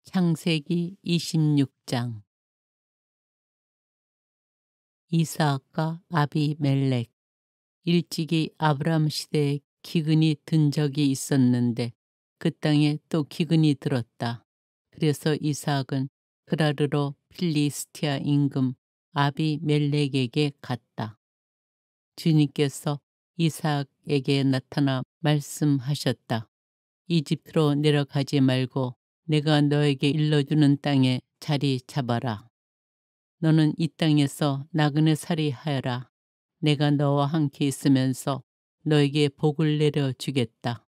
창세기 26장. 이삭과 아비멜렉. 일찍이 아브람 시대에 기근이 든 적이 있었는데 그 땅에 또 기근이 들었다. 그래서 이삭은 그라르로 필리스티아 임금 아비멜렉에게 갔다. 주님께서 이삭에게 나타나 말씀하셨다. 이집트로 내려가지 말고 내가 너에게 일러주는 땅에 자리 잡아라. 너는 이 땅에서 나그네 살이하여라. 내가 너와 함께 있으면서 너에게 복을 내려주겠다.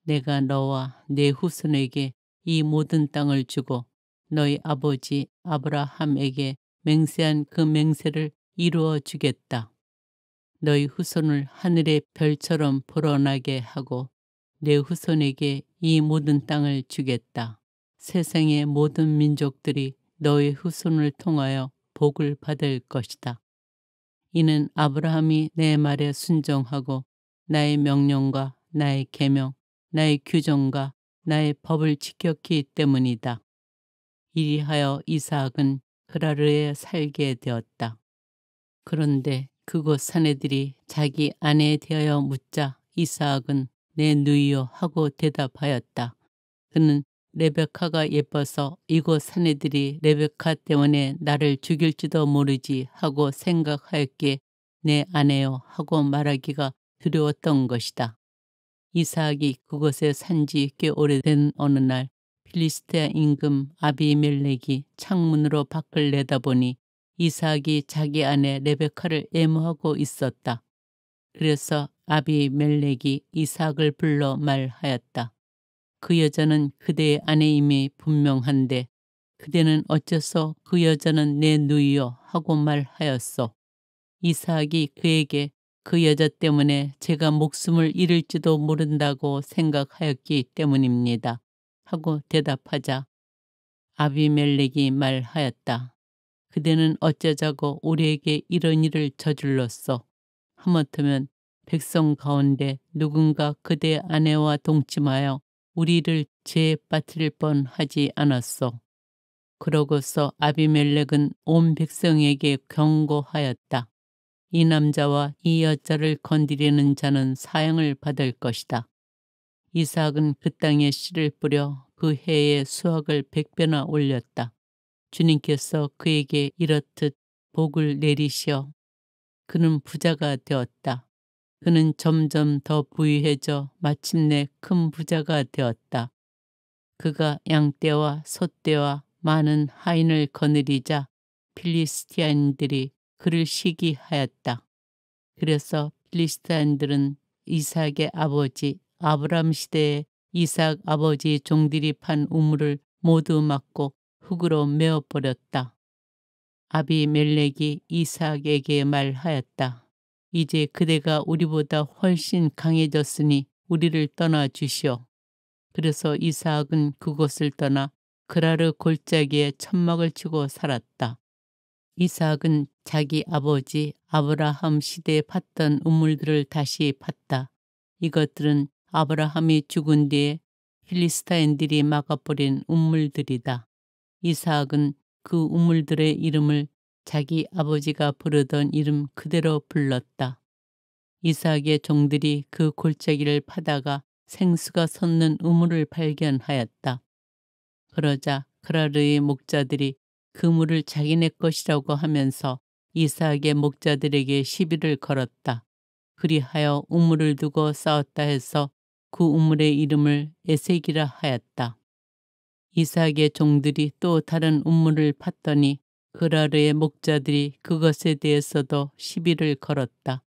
내가 너와 네 후손에게 이 모든 땅을 주고 너희 아버지 아브라함에게 맹세한 그 맹세를 이루어 주겠다. 너희 후손을 하늘의 별처럼 불어나게 하고 내 후손에게 이 모든 땅을 주겠다. 세상의 모든 민족들이 너의 후손을 통하여 복을 받을 것이다. 이는 아브라함이 내 말에 순종하고 나의 명령과 나의 계명, 나의 규정과 나의 법을 지켰기 때문이다. 이리하여 이삭은 그라르에 살게 되었다. 그런데 그곳 사내들이 자기 아내에 대하여 묻자 이삭은 내 누이요 하고 대답하였다. 그는 레베카가 예뻐서 이곳 사내들이 레베카 때문에 나를 죽일지도 모르지 하고 생각하였기에 내 아내요 하고 말하기가 두려웠던 것이다. 이삭이 그곳에 산지 꽤 오래된 어느 날 필리스티아 임금 아비멜렉이 창문으로 밖을 내다보니 이삭이 자기 아내 레베카를 애무하고 있었다. 그래서 아비멜렉이 이삭을 불러 말하였다. 그 여자는 그대의 아내임이 분명한데 그대는 어째서 그 여자는 내 누이요 하고 말하였소. 이삭이 그에게 그 여자 때문에 제가 목숨을 잃을지도 모른다고 생각하였기 때문입니다 하고 대답하자 아비멜렉이 말하였다. 그대는 어쩌자고 우리에게 이런 일을 저질렀소. 하마터면 백성 가운데 누군가 그대 아내와 동침하여 우리를 죄에 빠뜨릴 뻔하지 않았소. 그러고서 아비멜렉은 온 백성에게 경고하였다. 이 남자와 이 여자를 건드리는 자는 사형을 받을 것이다. 이삭은 그 땅에 씨를 뿌려 그 해에 수확을 100배나 올렸다. 주님께서 그에게 이렇듯 복을 내리시어 그는 부자가 되었다. 그는 점점 더 부유해져 마침내 큰 부자가 되었다. 그가 양떼와 소떼와 많은 하인을 거느리자 필리스티아인들이 그를 시기하였다. 그래서 필리스티아인들은 이삭의 아버지 아브람 시대에 이삭 아버지 종들이 판 우물을 모두 막고 흙으로 메어버렸다. 아비멜렉이 이삭에게 말하였다. 이제 그대가 우리보다 훨씬 강해졌으니 우리를 떠나 주시오. 그래서 이삭은 그곳을 떠나 그라르 골짜기에 천막을 치고 살았다. 이삭은 자기 아버지 아브라함 시대에 팠던 우물들을 다시 팠다. 이것들은 아브라함이 죽은 뒤에 필리스타인들이 막아버린 우물들이다. 이삭은 그 우물들의 이름을 자기 아버지가 부르던 이름 그대로 불렀다. 이삭의 종들이 그 골짜기를 파다가 생수가 솟는 우물을 발견하였다. 그러자 그라르의 목자들이 그 물을 자기네 것이라고 하면서 이삭의 목자들에게 시비를 걸었다. 그리하여 우물을 두고 싸웠다 해서 그 우물의 이름을 에색이라 하였다. 이삭의 종들이 또 다른 우물을 팠더니 그라르의 목자들이 그것에 대해서도 시비를 걸었다.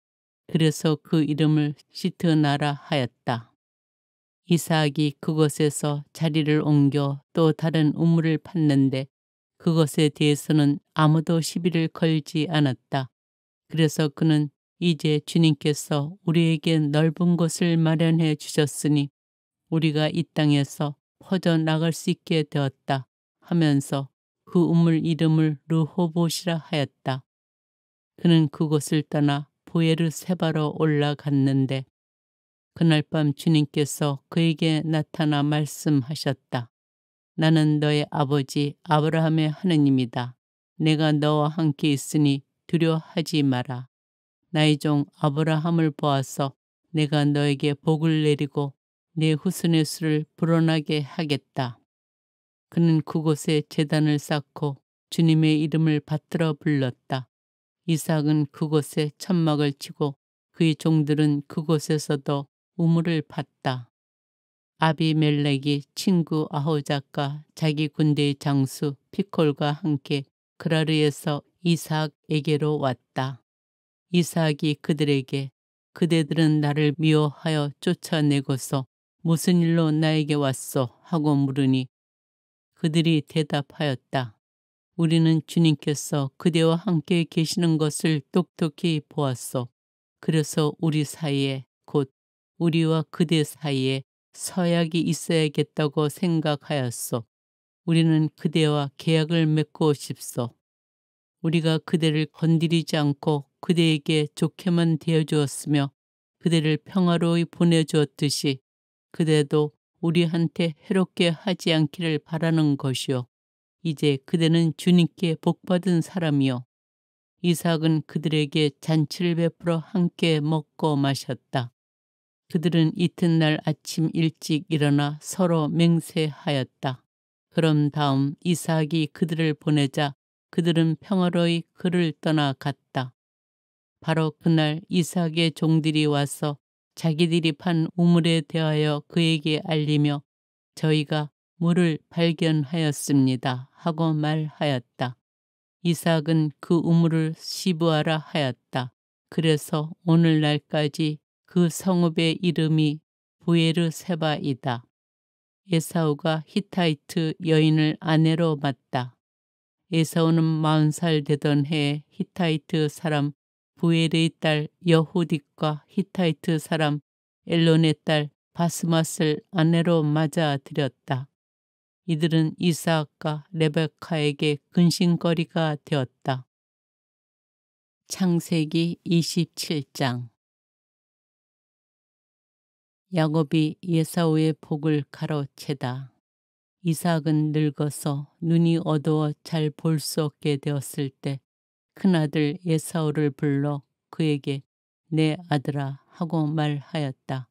그래서 그 이름을 시트나라 하였다. 이삭이 그곳에서 자리를 옮겨 또 다른 우물을 팠는데 그것에 대해서는 아무도 시비를 걸지 않았다. 그래서 그는 이제 주님께서 우리에게 넓은 곳을 마련해 주셨으니 우리가 이 땅에서 퍼져나갈 수 있게 되었다 하면서 그 우물 이름을 르호봇이라 하였다. 그는 그곳을 떠나 부에르세바로 올라갔는데 그날 밤 주님께서 그에게 나타나 말씀하셨다. 나는 너의 아버지 아브라함의 하느님이다. 내가 너와 함께 있으니 두려워하지 마라. 나의 종 아브라함을 보아서 내가 너에게 복을 내리고 네 후손의 수를 불어나게 하겠다. 그는 그곳에 제단을 쌓고 주님의 이름을 받들어 불렀다. 이삭은 그곳에 천막을 치고 그의 종들은 그곳에서도 우물을 팠다. 아비멜렉이 친구 아호작과 자기 군대의 장수 피콜과 함께 그라르에서 이삭에게로 왔다. 이삭이 그들에게 그대들은 나를 미워하여 쫓아내고서 무슨 일로 나에게 왔소? 하고 물으니 그들이 대답하였다. 우리는 주님께서 그대와 함께 계시는 것을 똑똑히 보았소. 그래서 우리 사이에 곧 우리와 그대 사이에 서약이 있어야겠다고 생각하였소. 우리는 그대와 계약을 맺고 싶소. 우리가 그대를 건드리지 않고 그대에게 좋게만 대해주었으며 그대를 평화로이 보내주었듯이 그대도 우리한테 해롭게 하지 않기를 바라는 것이요. 이제 그대는 주님께 복받은 사람이요. 이삭은 그들에게 잔치를 베풀어 함께 먹고 마셨다. 그들은 이튿날 아침 일찍 일어나 서로 맹세하였다. 그럼 다음 이삭이 그들을 보내자 그들은 평화로이 그를 떠나갔다. 바로 그날 이삭의 종들이 와서 자기들이 판 우물에 대하여 그에게 알리며 저희가 물을 발견하였습니다 하고 말하였다. 이삭은 그 우물을 시브아라 하였다. 그래서 오늘날까지 그 성읍의 이름이 부에르세바이다. 에사우가 히타이트 여인을 아내로 맞다. 에사우는 40살 되던 해에 히타이트 사람 부엘의 딸 여후딕과 히타이트 사람 엘론의 딸 바스맛을 아내로 맞아들였다. 이들은 이삭과 레베카에게 근심거리가 되었다. 창세기 27장. 야곱이 에사우의 복을 가로채다. 이삭은 늙어서 눈이 어두워 잘 볼 수 없게 되었을 때 큰아들 에사우를 불러 그에게 내 아들아 하고 말하였다.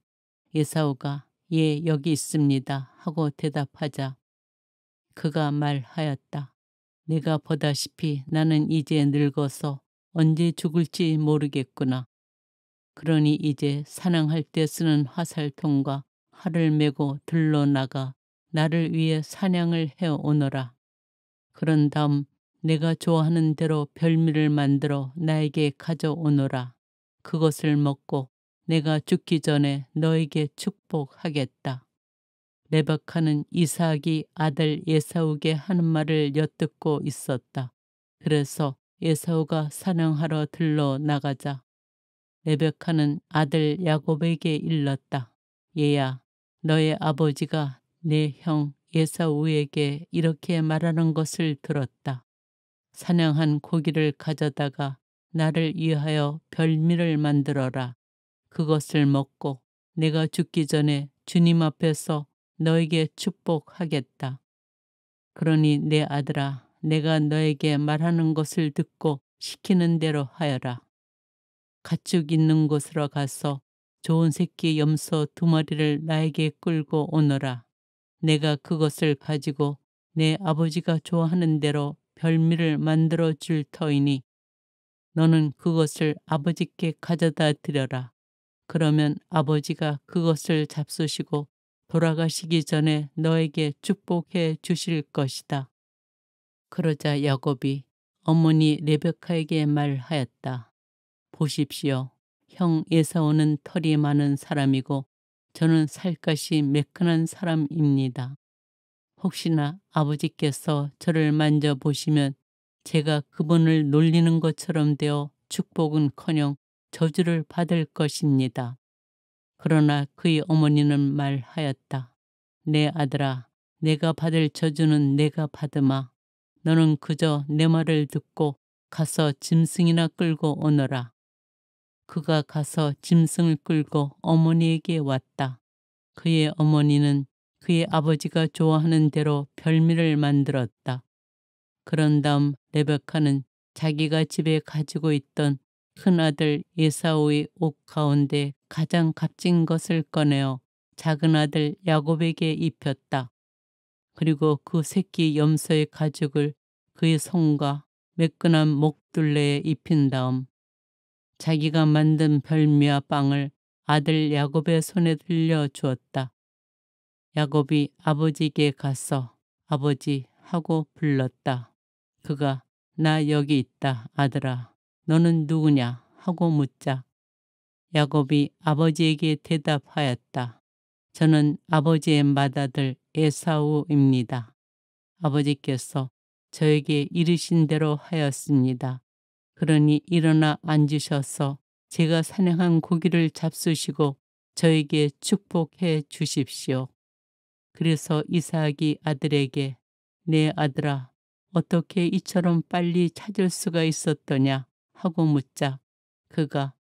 에사우가 예 여기 있습니다 하고 대답하자 그가 말하였다. 내가 보다시피 나는 이제 늙어서 언제 죽을지 모르겠구나. 그러니 이제 사냥할 때 쓰는 화살통과 활을 메고 들러 나가 나를 위해 사냥을 해오너라. 그런 다음 내가 좋아하는 대로 별미를 만들어 나에게 가져오너라. 그것을 먹고 내가 죽기 전에 너에게 축복하겠다. 레베카는 이삭이 아들 에사우에게 하는 말을 엿듣고 있었다. 그래서 에사우가 사냥하러 들러 나가자 레베카는 아들 야곱에게 일렀다. 얘야, 너의 아버지가 내 형 에사우에게 이렇게 말하는 것을 들었다. 사냥한 고기를 가져다가 나를 위하여 별미를 만들어라. 그것을 먹고 내가 죽기 전에 주님 앞에서 너에게 축복하겠다. 그러니 내 아들아, 내가 너에게 말하는 것을 듣고 시키는 대로 하여라. 가축 있는 곳으로 가서 좋은 새끼 염소 2마리를 나에게 끌고 오너라. 내가 그것을 가지고 내 아버지가 좋아하는 대로 별미를 만들어 줄 터이니 너는 그것을 아버지께 가져다 드려라. 그러면 아버지가 그것을 잡수시고 돌아가시기 전에 너에게 축복해 주실 것이다. 그러자 야곱이 어머니 레베카에게 말하였다. 보십시오. 형 에사오는 털이 많은 사람이고 저는 살갗이 매끈한 사람입니다. 혹시나 아버지께서 저를 만져보시면 제가 그분을 놀리는 것처럼 되어 축복은커녕 저주를 받을 것입니다. 그러나 그의 어머니는 말하였다. 내 아들아, 내가 받을 저주는 내가 받으마. 너는 그저 내 말을 듣고 가서 짐승이나 끌고 오너라. 그가 가서 짐승을 끌고 어머니에게 왔다. 그의 어머니는 그의 아버지가 좋아하는 대로 별미를 만들었다. 그런 다음 레베카는 자기가 집에 가지고 있던 큰아들 에사우의 옷 가운데 가장 값진 것을 꺼내어 작은아들 야곱에게 입혔다. 그리고 그 새끼 염소의 가죽을 그의 손과 매끈한 목둘레에 입힌 다음 자기가 만든 별미와 빵을 아들 야곱의 손에 들려 주었다. 야곱이 아버지에게 가서 아버지 하고 불렀다. 그가 나 여기 있다 아들아 너는 누구냐 하고 묻자 야곱이 아버지에게 대답하였다. 저는 아버지의 맏아들 에사우입니다. 아버지께서 저에게 이르신 대로 하였습니다. 그러니 일어나 앉으셔서 제가 사냥한 고기를 잡수시고 저에게 축복해 주십시오. 그래서 이삭이 아들에게 내 아들아 어떻게 이처럼 빨리 찾을 수가 있었더냐 하고 묻자 그가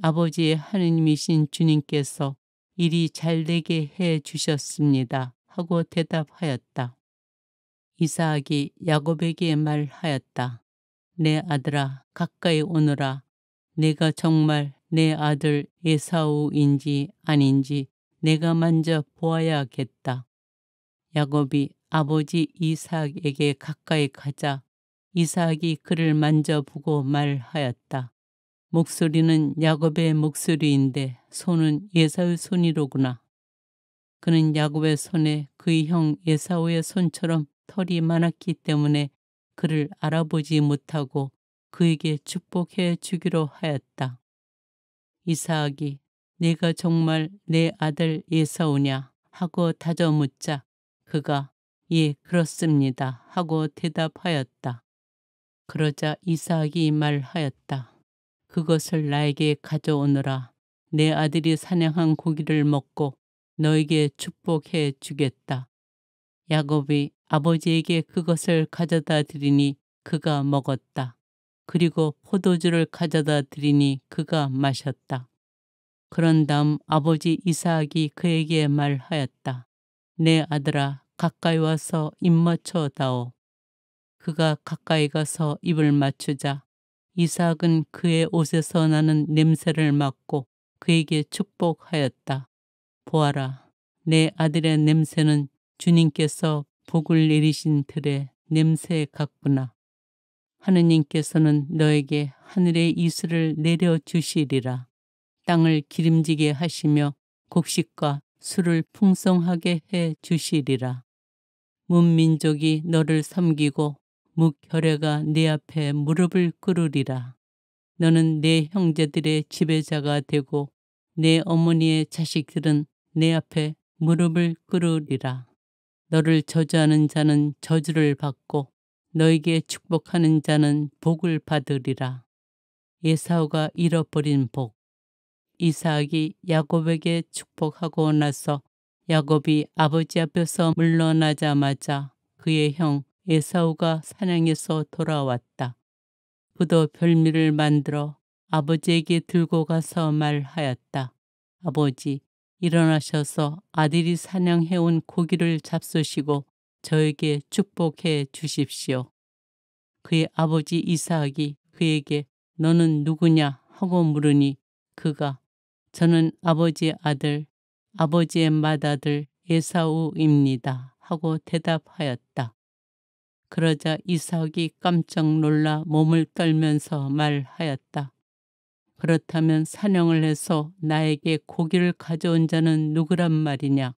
아버지의 하느님이신 주님께서 일이 잘되게 해 주셨습니다 하고 대답하였다. 이삭이 야곱에게 말하였다. 내 아들아 가까이 오너라. 내가 정말 내 아들 에사우인지 아닌지 내가 만져 보아야겠다. 야곱이 아버지 이삭에게 가까이 가자 이삭이 그를 만져보고 말하였다. 목소리는 야곱의 목소리인데 손은 에사우의 손이로구나. 그는 야곱의 손에 그의 형 에사우의 손처럼 털이 많았기 때문에 그를 알아보지 못하고 그에게 축복해 주기로 하였다. 이삭이 내가 정말 내 아들 에사우냐 하고 다져 묻자 그가 예 그렇습니다 하고 대답하였다. 그러자 이삭이 말하였다. 그것을 나에게 가져오너라. 내 아들이 사냥한 고기를 먹고 너에게 축복해 주겠다. 야곱이 아버지에게 그것을 가져다 드리니 그가 먹었다. 그리고 포도주를 가져다 드리니 그가 마셨다. 그런 다음 아버지 이삭이 그에게 말하였다. 내 아들아 가까이 와서 입 맞춰 다오. 그가 가까이 가서 입을 맞추자 이삭은 그의 옷에서 나는 냄새를 맡고 그에게 축복하였다. 보아라, 내 아들의 냄새는 주님께서 복을 내리신 들의 냄새 같구나. 하느님께서는 너에게 하늘의 이슬을 내려주시리라. 땅을 기름지게 하시며 곡식과 술을 풍성하게 해 주시리라. 문민족이 너를 섬기고 묵혈애가 네 앞에 무릎을 꿇으리라. 너는 내 형제들의 지배자가 되고 내 어머니의 자식들은 내 앞에 무릎을 꿇으리라. 너를 저주하는 자는 저주를 받고 너에게 축복하는 자는 복을 받으리라. 에사우가 잃어버린 복. 이삭이 야곱에게 축복하고 나서 야곱이 아버지 앞에서 물러나자마자 그의 형 에사우가 사냥에서 돌아왔다. 그도 별미를 만들어 아버지에게 들고 가서 말하였다. 아버지, 일어나셔서 아들이 사냥해온 고기를 잡수시고 저에게 축복해 주십시오. 그의 아버지 이삭이 그에게 너는 누구냐 하고 물으니 그가 저는 아버지의 아들, 아버지의 맏아들 에사우입니다 하고 대답하였다. 그러자 이삭이 깜짝 놀라 몸을 떨면서 말하였다. 그렇다면 사냥을 해서 나에게 고기를 가져온 자는 누구란 말이냐?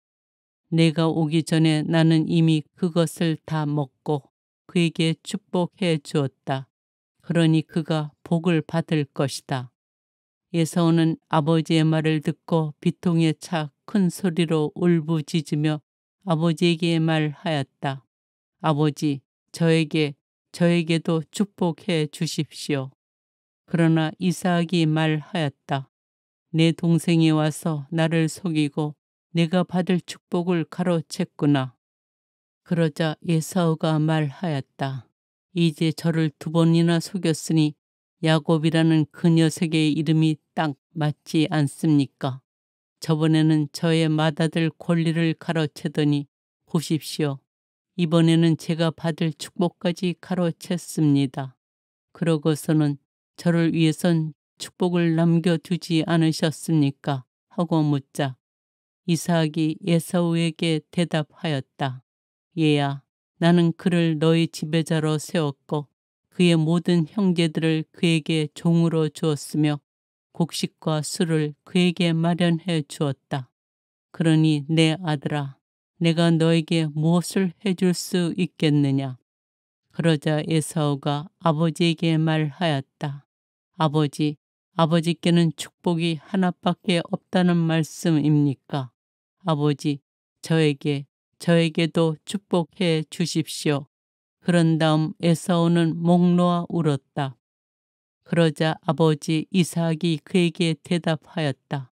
내가 오기 전에 나는 이미 그것을 다 먹고 그에게 축복해 주었다. 그러니 그가 복을 받을 것이다. 에사우는 아버지의 말을 듣고 비통에 차 큰 소리로 울부짖으며 아버지에게 말하였다. 아버지, 저에게도 축복해 주십시오. 그러나 이삭이 말하였다. 내 동생이 와서 나를 속이고 내가 받을 축복을 가로챘구나. 그러자 에사우가 말하였다. 이제 저를 2번이나 속였으니 야곱이라는 그 녀석의 이름이 딱 맞지 않습니까? 저번에는 저의 맏아들 권리를 가로채더니 보십시오. 이번에는 제가 받을 축복까지 가로챘습니다. 그러고서는 저를 위해선 축복을 남겨두지 않으셨습니까? 하고 묻자 이삭이 에사우에게 대답하였다. 얘야, 나는 그를 너희 지배자로 세웠고 그의 모든 형제들을 그에게 종으로 주었으며 곡식과 술을 그에게 마련해 주었다. 그러니 내 아들아, 내가 너에게 무엇을 해줄 수 있겠느냐? 그러자 에사우가 아버지에게 말하였다. 아버지, 아버지께는 축복이 하나밖에 없다는 말씀입니까? 아버지, 저에게도 축복해 주십시오. 그런 다음 에사우는 목 놓아 울었다. 그러자 아버지 이삭이 그에게 대답하였다.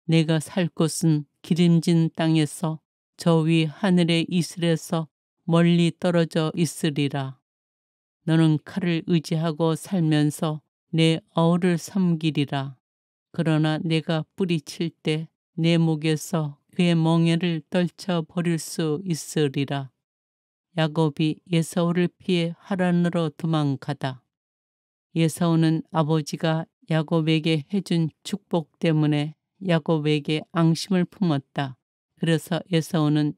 내가 살 곳은 기름진 땅에서 저 위 하늘의 이슬에서 멀리 떨어져 있으리라. 너는 칼을 의지하고 살면서 내 어울을 섬기리라. 그러나 내가 뿌리칠 때 내 목에서 그의 멍에를 떨쳐 버릴 수 있으리라. 야곱이 에사우를 피해 하란으로 도망가다. 에사우는 아버지가 야곱에게 해준 축복 때문에 야곱에게 앙심을 품었다. 그래서 에사우는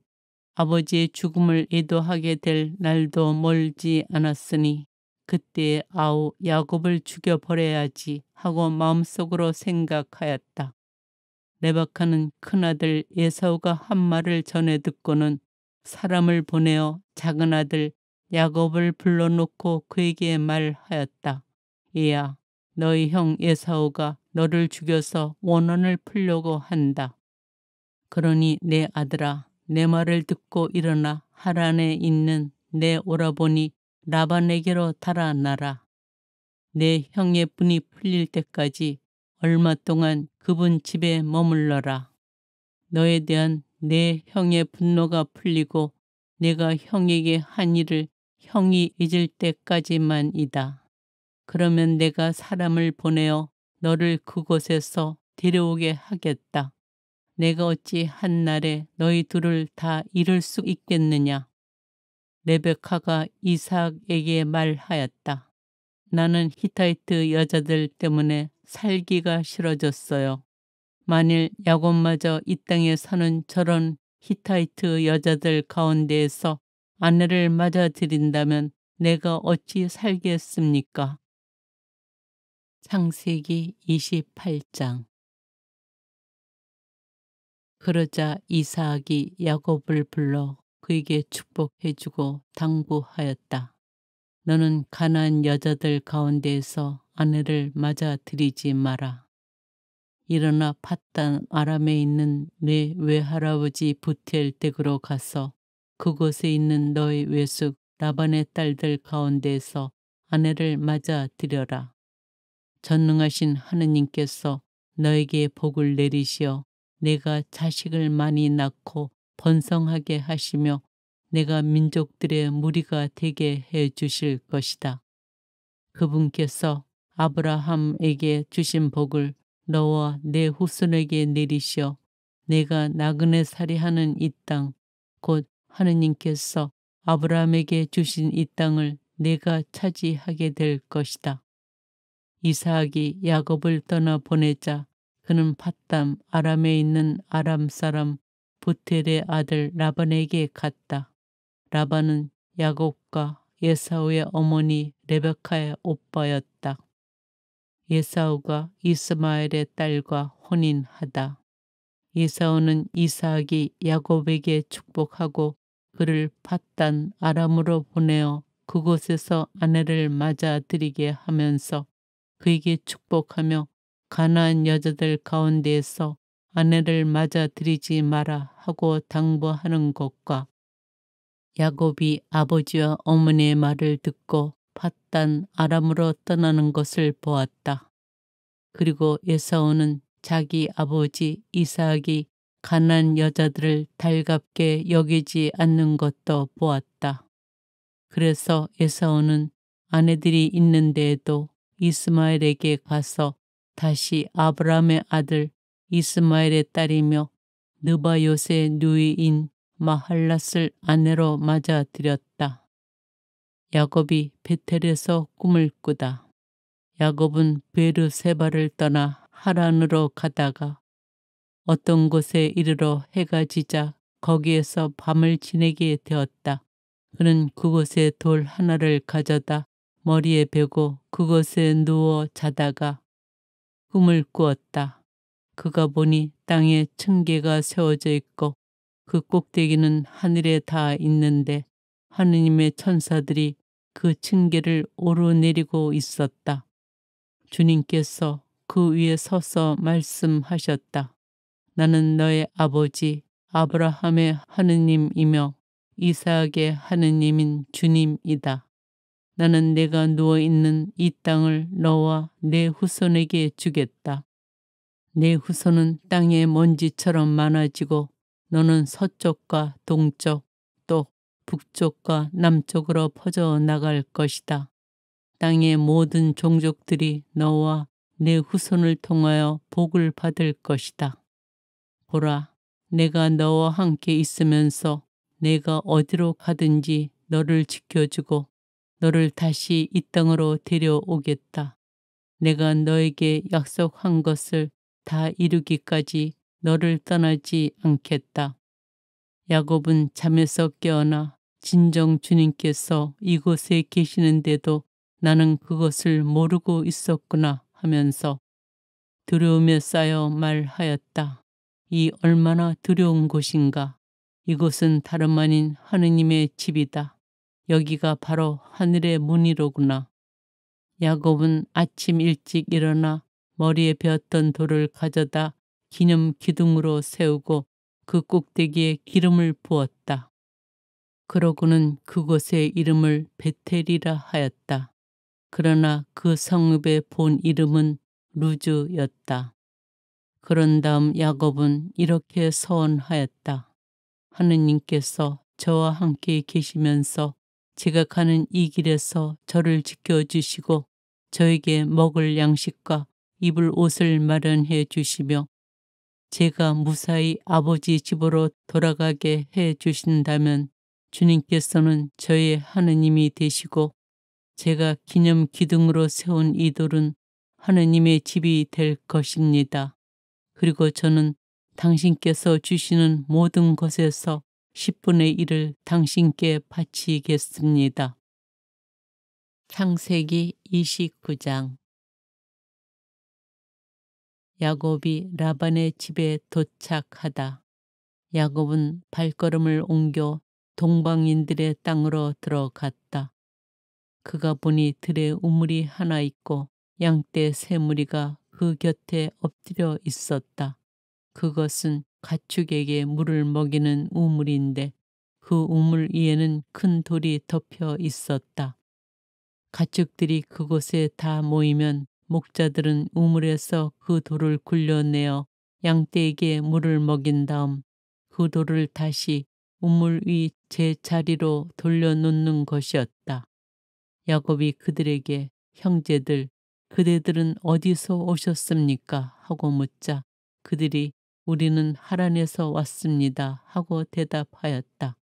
아버지의 죽음을 애도하게 될 날도 멀지 않았으니 그때에 아우 야곱을 죽여버려야지 하고 마음속으로 생각하였다. 레베카는 큰아들 에사우가 한 말을 전해 듣고는 사람을 보내어 작은아들 야곱을 불러놓고 그에게 말하였다. 얘야, 너희 형 에사우가 너를 죽여서 원한을 풀려고 한다. 그러니 내 아들아, 내 말을 듣고 일어나 하란에 있는 내 오라버니 라반에게로 달아나라. 내 형의 분이 풀릴 때까지 얼마 동안 그분 집에 머물러라. 너에 대한 내 형의 분노가 풀리고 내가 형에게 한 일을 형이 잊을 때까지만이다. 그러면 내가 사람을 보내어 너를 그곳에서 데려오게 하겠다. 내가 어찌 한날에 너희 둘을 다 잃을 수 있겠느냐? 레베카가 이삭에게 말하였다. 나는 히타이트 여자들 때문에 살기가 싫어졌어요. 만일 야곱마저 이 땅에 사는 저런 히타이트 여자들 가운데에서 아내를 맞아들인다면 내가 어찌 살겠습니까? 창세기 28장. 그러자 이삭이 야곱을 불러 그에게 축복해주고 당부하였다. 너는 가나안 여자들 가운데에서 아내를 맞아들이지 마라. 일어나 팟단 아람에 있는 내 외할아버지 부텔 댁으로 가서 그곳에 있는 너의 외숙 라반의 딸들 가운데에서 아내를 맞아들여라. 전능하신 하느님께서 너에게 복을 내리시어 내가 자식을 많이 낳고 번성하게 하시며 내가 민족들의 무리가 되게 해 주실 것이다. 그분께서 아브라함에게 주신 복을 너와 내 후손에게 내리시어 내가 나그네 살이하는 이 땅, 곧 하느님께서 아브라함에게 주신 이 땅을 내가 차지하게 될 것이다. 이삭이 야곱을 떠나 보내자 그는 팟단 아람에 있는 아람 사람 부텔의 아들 라반에게 갔다. 라반은 야곱과 에사우의 어머니 레베카의 오빠였다. 에사우가 이스마엘의 딸과 혼인하다. 에사우는 이삭이 야곱에게 축복하고 그를 팟단 아람으로 보내어 그곳에서 아내를 맞아들이게 하면서 그에게 축복하며 가나안 여자들 가운데에서 아내를 맞아들이지 마라 하고 당부하는 것과 야곱이 아버지와 어머니의 말을 듣고 팟단 아람으로 떠나는 것을 보았다. 그리고 에사우는 자기 아버지 이삭이 가나안 여자들을 달갑게 여기지 않는 것도 보았다. 그래서 에사우는 아내들이 있는 데에도 이스마엘에게 가서 다시 아브라함의 아들 이스마엘의 딸이며 느바요스의 누이인 마할랏을 아내로 맞아들였다. 야곱이 베텔에서 꿈을 꾸다. 야곱은 베르세바를 떠나 하란으로 가다가 어떤 곳에 이르러 해가 지자 거기에서 밤을 지내게 되었다. 그는 그곳에 돌 하나를 가져다 머리에 베고 그곳에 누워 자다가 꿈을 꾸었다. 그가 보니 땅에 층계가 세워져 있고 그 꼭대기는 하늘에 닿아 있는데 하느님의 천사들이 그 층계를 오르내리고 있었다. 주님께서 그 위에 서서 말씀하셨다. 나는 너의 아버지 아브라함의 하느님이며 이삭의 하느님인 주님이다. 나는 내가 누워있는 이 땅을 너와 내 후손에게 주겠다. 내 후손은 땅의 먼지처럼 많아지고 너는 서쪽과 동쪽 또 북쪽과 남쪽으로 퍼져 나갈 것이다. 땅의 모든 종족들이 너와 내 후손을 통하여 복을 받을 것이다. 보라, 내가 너와 함께 있으면서 내가 어디로 가든지 너를 지켜주고 너를 다시 이 땅으로 데려오겠다. 내가 너에게 약속한 것을 다 이루기까지 너를 떠나지 않겠다. 야곱은 잠에서 깨어나 진정 주님께서 이곳에 계시는데도 나는 그것을 모르고 있었구나 하면서 두려움에 쌓여 말하였다. 이 얼마나 두려운 곳인가. 이곳은 다름 아닌 하느님의 집이다. 여기가 바로 하늘의 문이로구나. 야곱은 아침 일찍 일어나 머리에 베었던 돌을 가져다 기념 기둥으로 세우고 그 꼭대기에 기름을 부었다. 그러고는 그곳의 이름을 베텔이라 하였다. 그러나 그 성읍의 본 이름은 루즈였다. 그런 다음 야곱은 이렇게 서원하였다. 하느님께서 저와 함께 계시면서 제가 가는 이 길에서 저를 지켜주시고 저에게 먹을 양식과 입을 옷을 마련해 주시며 제가 무사히 아버지 집으로 돌아가게 해 주신다면 주님께서는 저의 하느님이 되시고 제가 기념 기둥으로 세운 이 돌은 하느님의 집이 될 것입니다. 그리고 저는 당신께서 주시는 모든 것에서 10분의 1을 당신께 바치겠습니다. 창세기 29장. 야곱이 라반의 집에 도착하다. 야곱은 발걸음을 옮겨 동방인들의 땅으로 들어갔다. 그가 보니 들에 우물이 하나 있고 양떼 세 무리가 그 곁에 엎드려 있었다. 그것은 가축에게 물을 먹이는 우물인데 그 우물 위에는 큰 돌이 덮여 있었다. 가축들이 그곳에 다 모이면 목자들은 우물에서 그 돌을 굴려내어 양떼에게 물을 먹인 다음 그 돌을 다시 우물 위 제자리로 돌려놓는 것이었다. 야곱이 그들에게 형제들, 그대들은 어디서 오셨습니까? 하고 묻자 그들이 우리는 하란에서 왔습니다. 하고 대답하였다.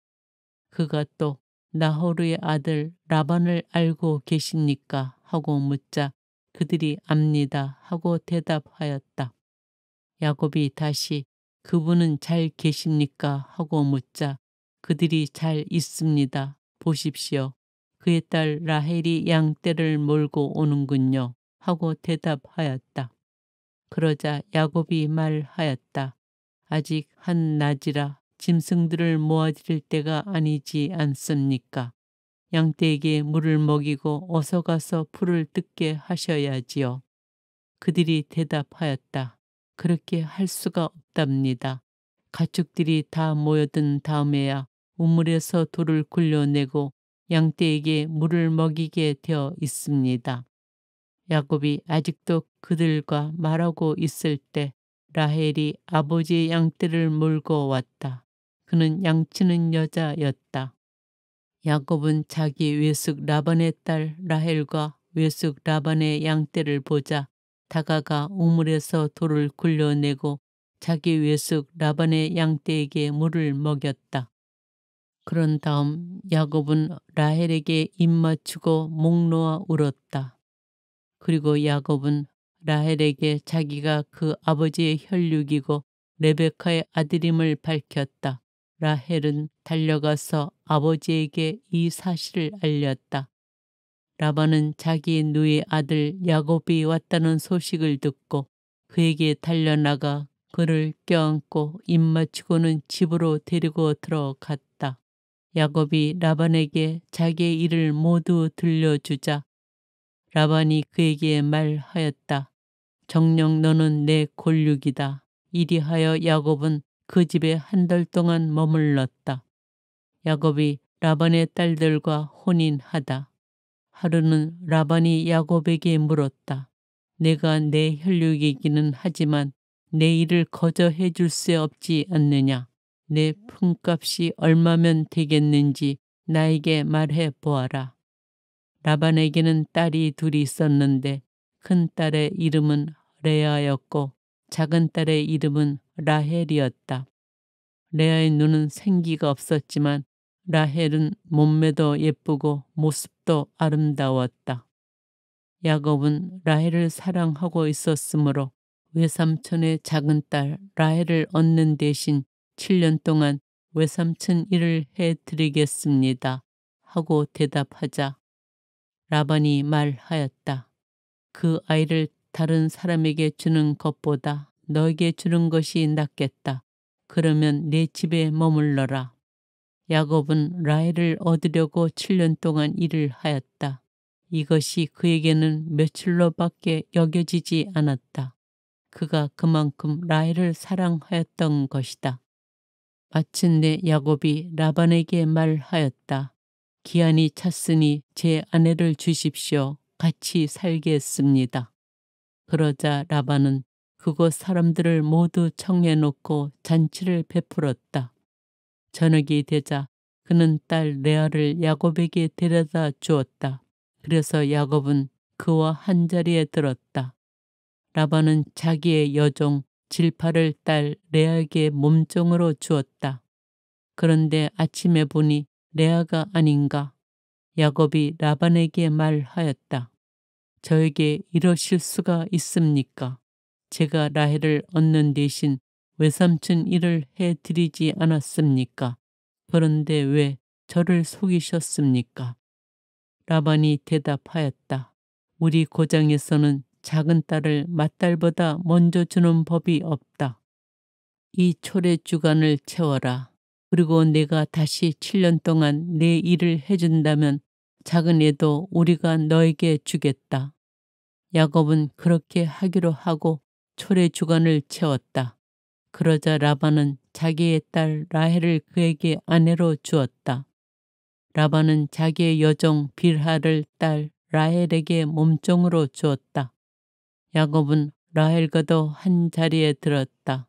그가 또 나호르의 아들 라반을 알고 계십니까? 하고 묻자 그들이 압니다. 하고 대답하였다. 야곱이 다시 그분은 잘 계십니까? 하고 묻자 그들이 잘 있습니다. 보십시오. 그의 딸 라헬이 양떼를 몰고 오는군요. 하고 대답하였다. 그러자 야곱이 말하였다. 아직 한낮이라 짐승들을 모아드릴 때가 아니지 않습니까? 양떼에게 물을 먹이고 어서 가서 풀을 뜯게 하셔야지요. 그들이 대답하였다. 그렇게 할 수가 없답니다. 가축들이 다 모여든 다음에야 우물에서 돌을 굴려내고 양떼에게 물을 먹이게 되어 있습니다. 야곱이 아직도 그들과 말하고 있을 때 라헬이 아버지의 양떼를 몰고 왔다. 그는 양치는 여자였다. 야곱은 자기 외숙 라반의 딸 라헬과 외숙 라반의 양떼를 보자 다가가 우물에서 돌을 굴려내고 자기 외숙 라반의 양떼에게 물을 먹였다. 그런 다음 야곱은 라헬에게 입 맞추고 목 놓아 울었다. 그리고 야곱은 라헬에게 자기가 그 아버지의 혈육이고 레베카의 아들임을 밝혔다. 라헬은 달려가서 아버지에게 이 사실을 알렸다. 라반은 자기 누이의 아들 야곱이 왔다는 소식을 듣고 그에게 달려나가 그를 껴안고 입 맞추고는 집으로 데리고 들어갔다. 야곱이 라반에게 자기의 일을 모두 들려주자 라반이 그에게 말하였다. 정녕 너는 내 골육이다. 이리하여 야곱은 그 집에 한 달 동안 머물렀다. 야곱이 라반의 딸들과 혼인하다. 하루는 라반이 야곱에게 물었다. 내가 내 혈육이기는 하지만 내 일을 거저 해줄 수 없지 않느냐. 내 품값이 얼마면 되겠는지 나에게 말해 보아라. 라반에게는 딸이 둘이 있었는데 큰 딸의 이름은 레아였고 작은 딸의 이름은 라헬이었다. 레아의 눈은 생기가 없었지만 라헬은 몸매도 예쁘고 모습도 아름다웠다. 야곱은 라헬을 사랑하고 있었으므로 외삼촌의 작은 딸 라헬을 얻는 대신 7년 동안 외삼촌 일을 해드리겠습니다 하고 대답하자 라반이 말하였다. 그 아이를 다른 사람에게 주는 것보다 너에게 주는 것이 낫겠다. 그러면 내 집에 머물러라. 야곱은 라헬을 얻으려고 7년 동안 일을 하였다. 이것이 그에게는 며칠로밖에 여겨지지 않았다. 그가 그만큼 라헬을 사랑하였던 것이다. 마침내 야곱이 라반에게 말하였다. 기한이 찼으니 제 아내를 주십시오. 같이 살겠습니다. 그러자 라반은 그곳 사람들을 모두 청해놓고 잔치를 베풀었다. 저녁이 되자 그는 딸 레아를 야곱에게 데려다 주었다. 그래서 야곱은 그와 한자리에 들었다. 라반은 자기의 여종 질파를 딸 레아에게 몸종으로 주었다. 그런데 아침에 보니 레아가 아닌가. 야곱이 라반에게 말하였다. 저에게 이러실 수가 있습니까? 제가 라헬을 얻는 대신 외삼촌 일을 해드리지 않았습니까? 그런데 왜 저를 속이셨습니까? 라반이 대답하였다. 우리 고장에서는 작은 딸을 맏딸보다 먼저 주는 법이 없다. 이 초래 주간을 채워라. 그리고 내가 다시 7년 동안 내 일을 해준다면 작은 애도 우리가 너에게 주겠다. 야곱은 그렇게 하기로 하고 초래 주간을 채웠다. 그러자 라반은 자기의 딸 라헬을 그에게 아내로 주었다. 라반은 자기의 여종 빌하를 딸 라헬에게 몸종으로 주었다. 야곱은 라헬과도 한 자리에 들었다.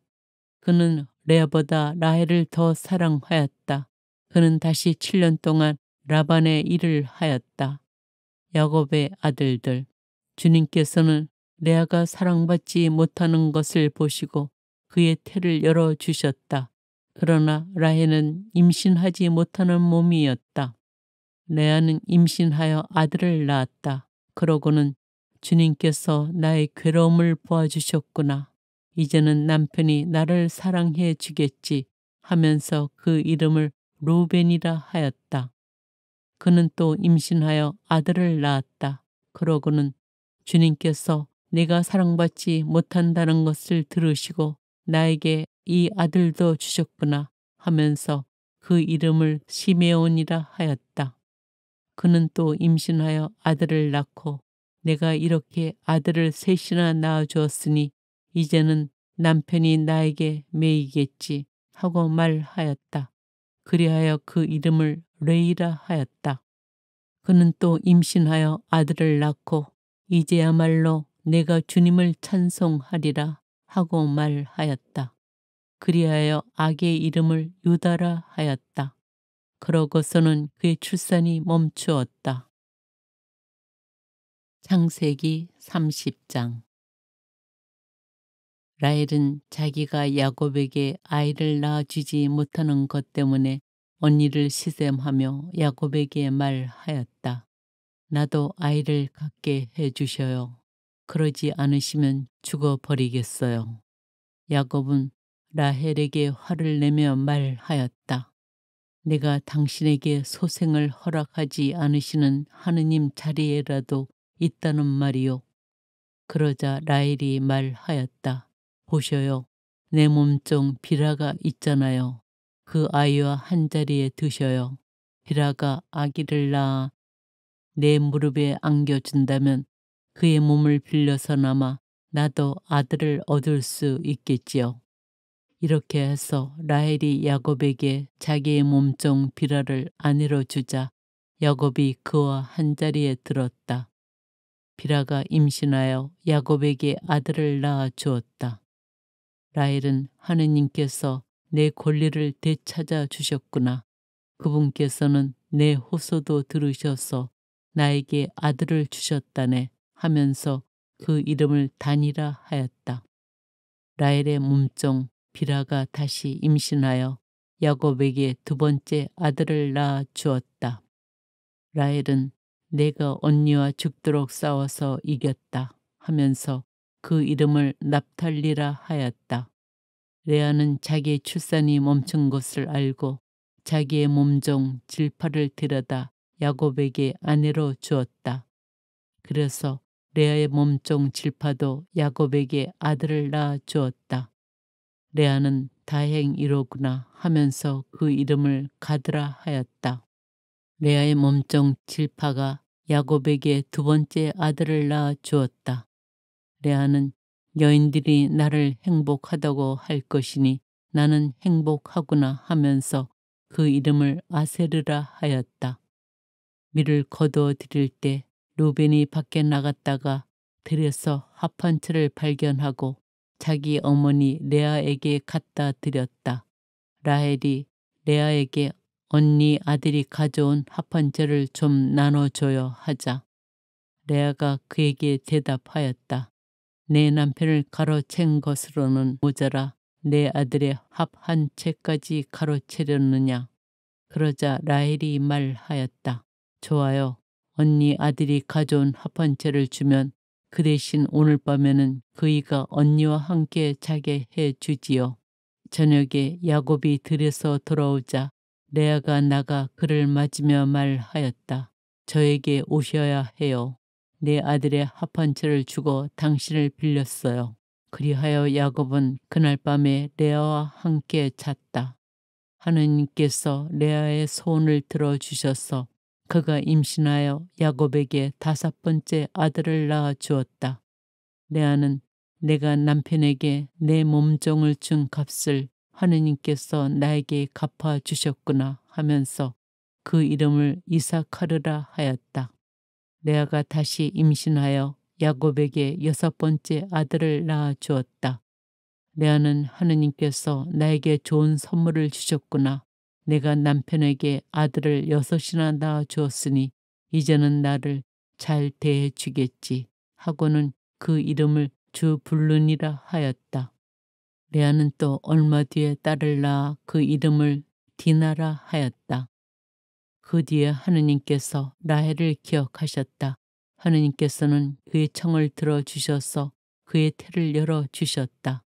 그는 레아보다 라헬을 더 사랑하였다. 그는 다시 7년 동안 라반의 일을 하였다. 야곱의 아들들, 주님께서는 레아가 사랑받지 못하는 것을 보시고 그의 태를 열어주셨다. 그러나 라헬은 임신하지 못하는 몸이었다. 레아는 임신하여 아들을 낳았다. 그러고는 주님께서 나의 괴로움을 보아주셨구나. 이제는 남편이 나를 사랑해 주겠지 하면서 그 이름을 루벤이라 하였다. 그는 또 임신하여 아들을 낳았다. 그러고는 주님께서 내가 사랑받지 못한다는 것을 들으시고 나에게 이 아들도 주셨구나 하면서 그 이름을 시메온이라 하였다. 그는 또 임신하여 아들을 낳고 내가 이렇게 아들을 셋이나 낳아주었으니 이제는 남편이 나에게 매이겠지 하고 말하였다. 그리하여 그 이름을 레이라 하였다. 그는 또 임신하여 아들을 낳고 이제야말로 내가 주님을 찬송하리라 하고 말하였다. 그리하여 아기의 이름을 유다라 하였다. 그러고서는 그의 출산이 멈추었다. 창세기 30장. 라헬은 자기가 야곱에게 아이를 낳아주지 못하는 것 때문에 언니를 시샘하며 야곱에게 말하였다. 나도 아이를 갖게 해주셔요. 그러지 않으시면 죽어버리겠어요. 야곱은 라헬에게 화를 내며 말하였다. 내가 당신에게 소생을 허락하지 않으시는 하느님 자리에라도 있다는 말이요. 그러자 라헬이 말하였다. 보셔요. 내 몸종 비라가 있잖아요. 그 아이와 한자리에 두셔요. 비라가 아기를 낳아 내 무릎에 안겨준다면 그의 몸을 빌려서나마 나도 아들을 얻을 수 있겠지요. 이렇게 해서 라헬이 야곱에게 자기의 몸종 비라를 아내로 주자 야곱이 그와 한자리에 들었다. 비라가 임신하여 야곱에게 아들을 낳아 주었다. 라헬은 하느님께서 내 권리를 되찾아 주셨구나. 그분께서는 내 호소도 들으셔서 나에게 아들을 주셨다네 하면서 그 이름을 단이라 하였다. 라헬의 몸종 비라가 다시 임신하여 야곱에게 두 번째 아들을 낳아 주었다. 라헬은 내가 언니와 죽도록 싸워서 이겼다 하면서 그 이름을 납탈리라 하였다. 레아는 자기의 출산이 멈춘 것을 알고 자기의 몸종 질파를 데려다 야곱에게 아내로 주었다. 그래서 레아의 몸종 질파도 야곱에게 아들을 낳아 주었다. 레아는 다행이로구나 하면서 그 이름을 가드라 하였다. 레아의 몸종 질파가 야곱에게 두 번째 아들을 낳아 주었다. 레아는 여인들이 나를 행복하다고 할 것이니 나는 행복하구나 하면서 그 이름을 아세르라 하였다. 밀을 거두어 드릴 때 루벤이 밖에 나갔다가 들에서 합판처를 발견하고 자기 어머니 레아에게 갖다 드렸다. 라헬이 레아에게 언니 아들이 가져온 합판제를 좀 나눠줘요 하자 레아가 그에게 대답하였다. 내 남편을 가로챈 것으로는 모자라 내 아들의 합 한 채까지 가로채렸느냐. 그러자 라헬이 말하였다. 좋아요. 언니 아들이 가져온 합 한 채를 주면 그 대신 오늘 밤에는 그이가 언니와 함께 자게 해주지요. 저녁에 야곱이 들에서 돌아오자 레아가 나가 그를 맞으며 말하였다. 저에게 오셔야 해요. 내 아들의 합한 채를 주고 당신을 빌렸어요. 그리하여 야곱은 그날 밤에 레아와 함께 잤다. 하느님께서 레아의 소원을 들어주셔서 그가 임신하여 야곱에게 다섯 번째 아들을 낳아 주었다. 레아는 내가 남편에게 내 몸종을 준 값을 하느님께서 나에게 갚아 주셨구나 하면서 그 이름을 이삭하르라 하였다. 레아가 다시 임신하여 야곱에게 여섯 번째 아들을 낳아 주었다. 레아는 하느님께서 나에게 좋은 선물을 주셨구나. 내가 남편에게 아들을 여섯이나 낳아 주었으니 이제는 나를 잘 대해 주겠지 하고는 그 이름을 주 불룬이라 하였다. 레아는 또 얼마 뒤에 딸을 낳아 그 이름을 디나라 하였다. 그 뒤에 하느님께서 라헬을 기억하셨다. 하느님께서는 그의 청을 들어주셔서 그의 태를 열어주셨다.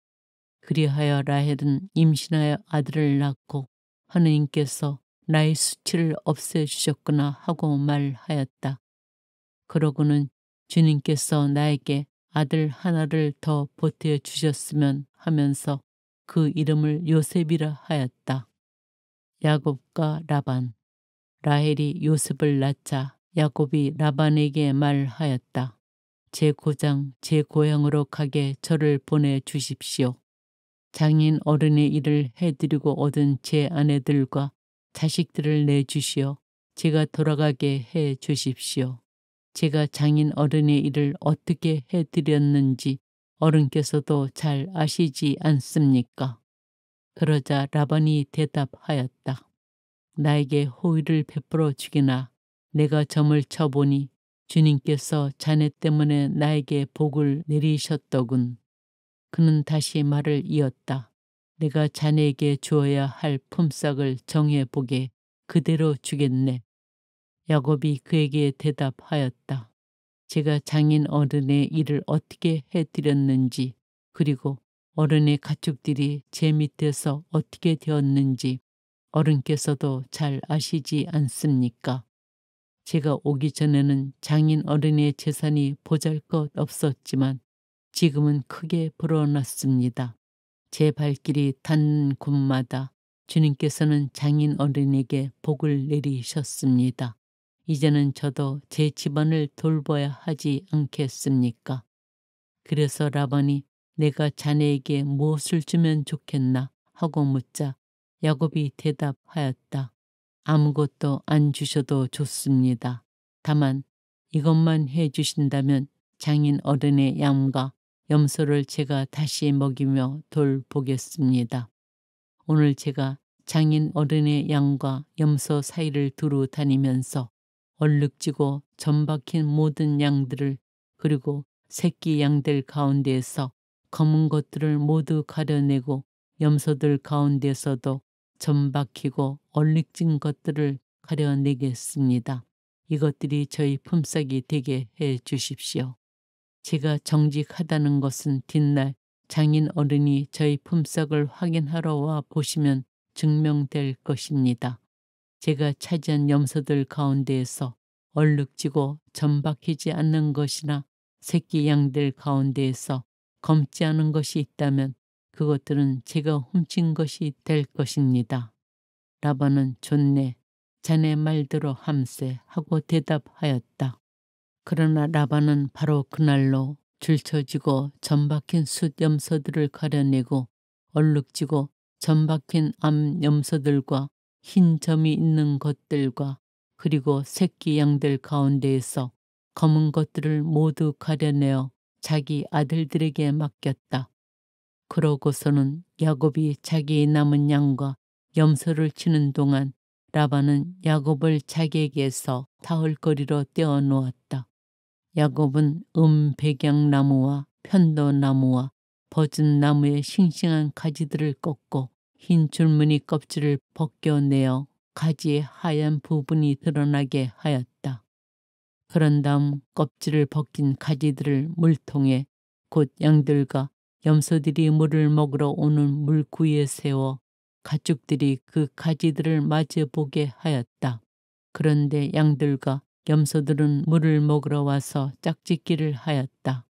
그리하여 라헬은 임신하여 아들을 낳고 하느님께서 나의 수치를 없애주셨구나 하고 말하였다. 그러고는 주님께서 나에게 아들 하나를 더 보태어 주셨으면 하면서 그 이름을 요셉이라 하였다. 야곱과 라반. 라헬이 요셉을 낳자 야곱이 라반에게 말하였다. 제 고장 제 고향으로 가게 저를 보내주십시오. 장인 어른의 일을 해드리고 얻은 제 아내들과 자식들을 내주시어 제가 돌아가게 해 주십시오. 제가 장인 어른의 일을 어떻게 해드렸는지 어른께서도 잘 아시지 않습니까? 그러자 라반이 대답하였다. 나에게 호의를 베풀어 주기나 내가 점을 쳐보니 주님께서 자네 때문에 나에게 복을 내리셨더군. 그는 다시 말을 이었다. 내가 자네에게 주어야 할 품삯을 정해보게. 그대로 주겠네. 야곱이 그에게 대답하였다. 제가 장인 어른의 일을 어떻게 해드렸는지, 그리고 어른의 가축들이 제 밑에서 어떻게 되었는지 어른께서도 잘 아시지 않습니까? 제가 오기 전에는 장인 어른의 재산이 보잘것없었지만 지금은 크게 불어났습니다. 제 발길이 닿는 곳마다 주님께서는 장인 어른에게 복을 내리셨습니다. 이제는 저도 제 집안을 돌봐야 하지 않겠습니까? 그래서 라반이 내가 자네에게 무엇을 주면 좋겠나 하고 묻자 야곱이 대답하였다. 아무것도 안 주셔도 좋습니다. 다만 이것만 해 주신다면 장인 어른의 양과 염소를 제가 다시 먹이며 돌보겠습니다. 오늘 제가 장인 어른의 양과 염소 사이를 두루 다니면서 얼룩지고 점박힌 모든 양들을, 그리고 새끼 양들 가운데에서 검은 것들을 모두 가려내고 염소들 가운데서도 점박히고 얼룩진 것들을 가려내겠습니다. 이것들이 저희 품삯이 되게 해 주십시오. 제가 정직하다는 것은 뒷날 장인 어른이 저희 품삯을 확인하러 와 보시면 증명될 것입니다. 제가 차지한 염소들 가운데에서 얼룩지고 점박히지 않는 것이나 새끼 양들 가운데에서 검지 않은 것이 있다면 그것들은 제가 훔친 것이 될 것입니다. 라반은 좋네, 자네 말대로 함세 하고 대답하였다. 그러나 라반은 바로 그날로 줄쳐지고 점박힌 숫 염소들을 가려내고 얼룩지고 점박힌 암 염소들과 흰 점이 있는 것들과 그리고 새끼 양들 가운데에서 검은 것들을 모두 가려내어 자기 아들들에게 맡겼다. 그러고서는 야곱이 자기의 남은 양과 염소를 치는 동안 라반은 야곱을 자기에게서 타올거리로 떼어놓았다. 야곱은 백양나무와 편도나무와 버즌나무의 싱싱한 가지들을 꺾고 흰 줄무늬 껍질을 벗겨내어 가지의 하얀 부분이 드러나게 하였다. 그런 다음 껍질을 벗긴 가지들을 물통에, 곧 양들과 염소들이 물을 먹으러 오는 물구에 세워 가축들이 그 가지들을 맞아보게 하였다. 그런데 양들과 염소들은 물을 먹으러 와서 짝짓기를 하였다.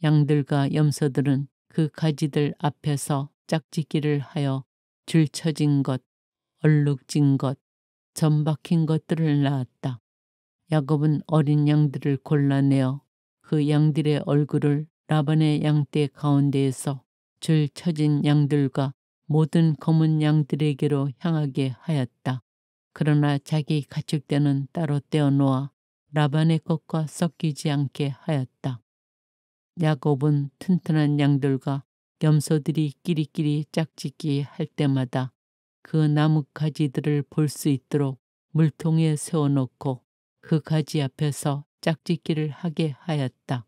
양들과 염소들은 그 가지들 앞에서 짝짓기를 하여 줄쳐진 것, 얼룩진 것, 점박힌 것들을 낳았다. 야곱은 어린 양들을 골라내어 그 양들의 얼굴을 라반의 양떼 가운데에서 줄쳐진 양들과 모든 검은 양들에게로 향하게 하였다. 그러나 자기 가축대는 따로 떼어놓아 라반의 것과 섞이지 않게 하였다. 야곱은 튼튼한 양들과 염소들이 끼리끼리 짝짓기 할 때마다 그 나무 가지들을 볼 수 있도록 물통에 세워놓고 그 가지 앞에서 짝짓기를 하게 하였다.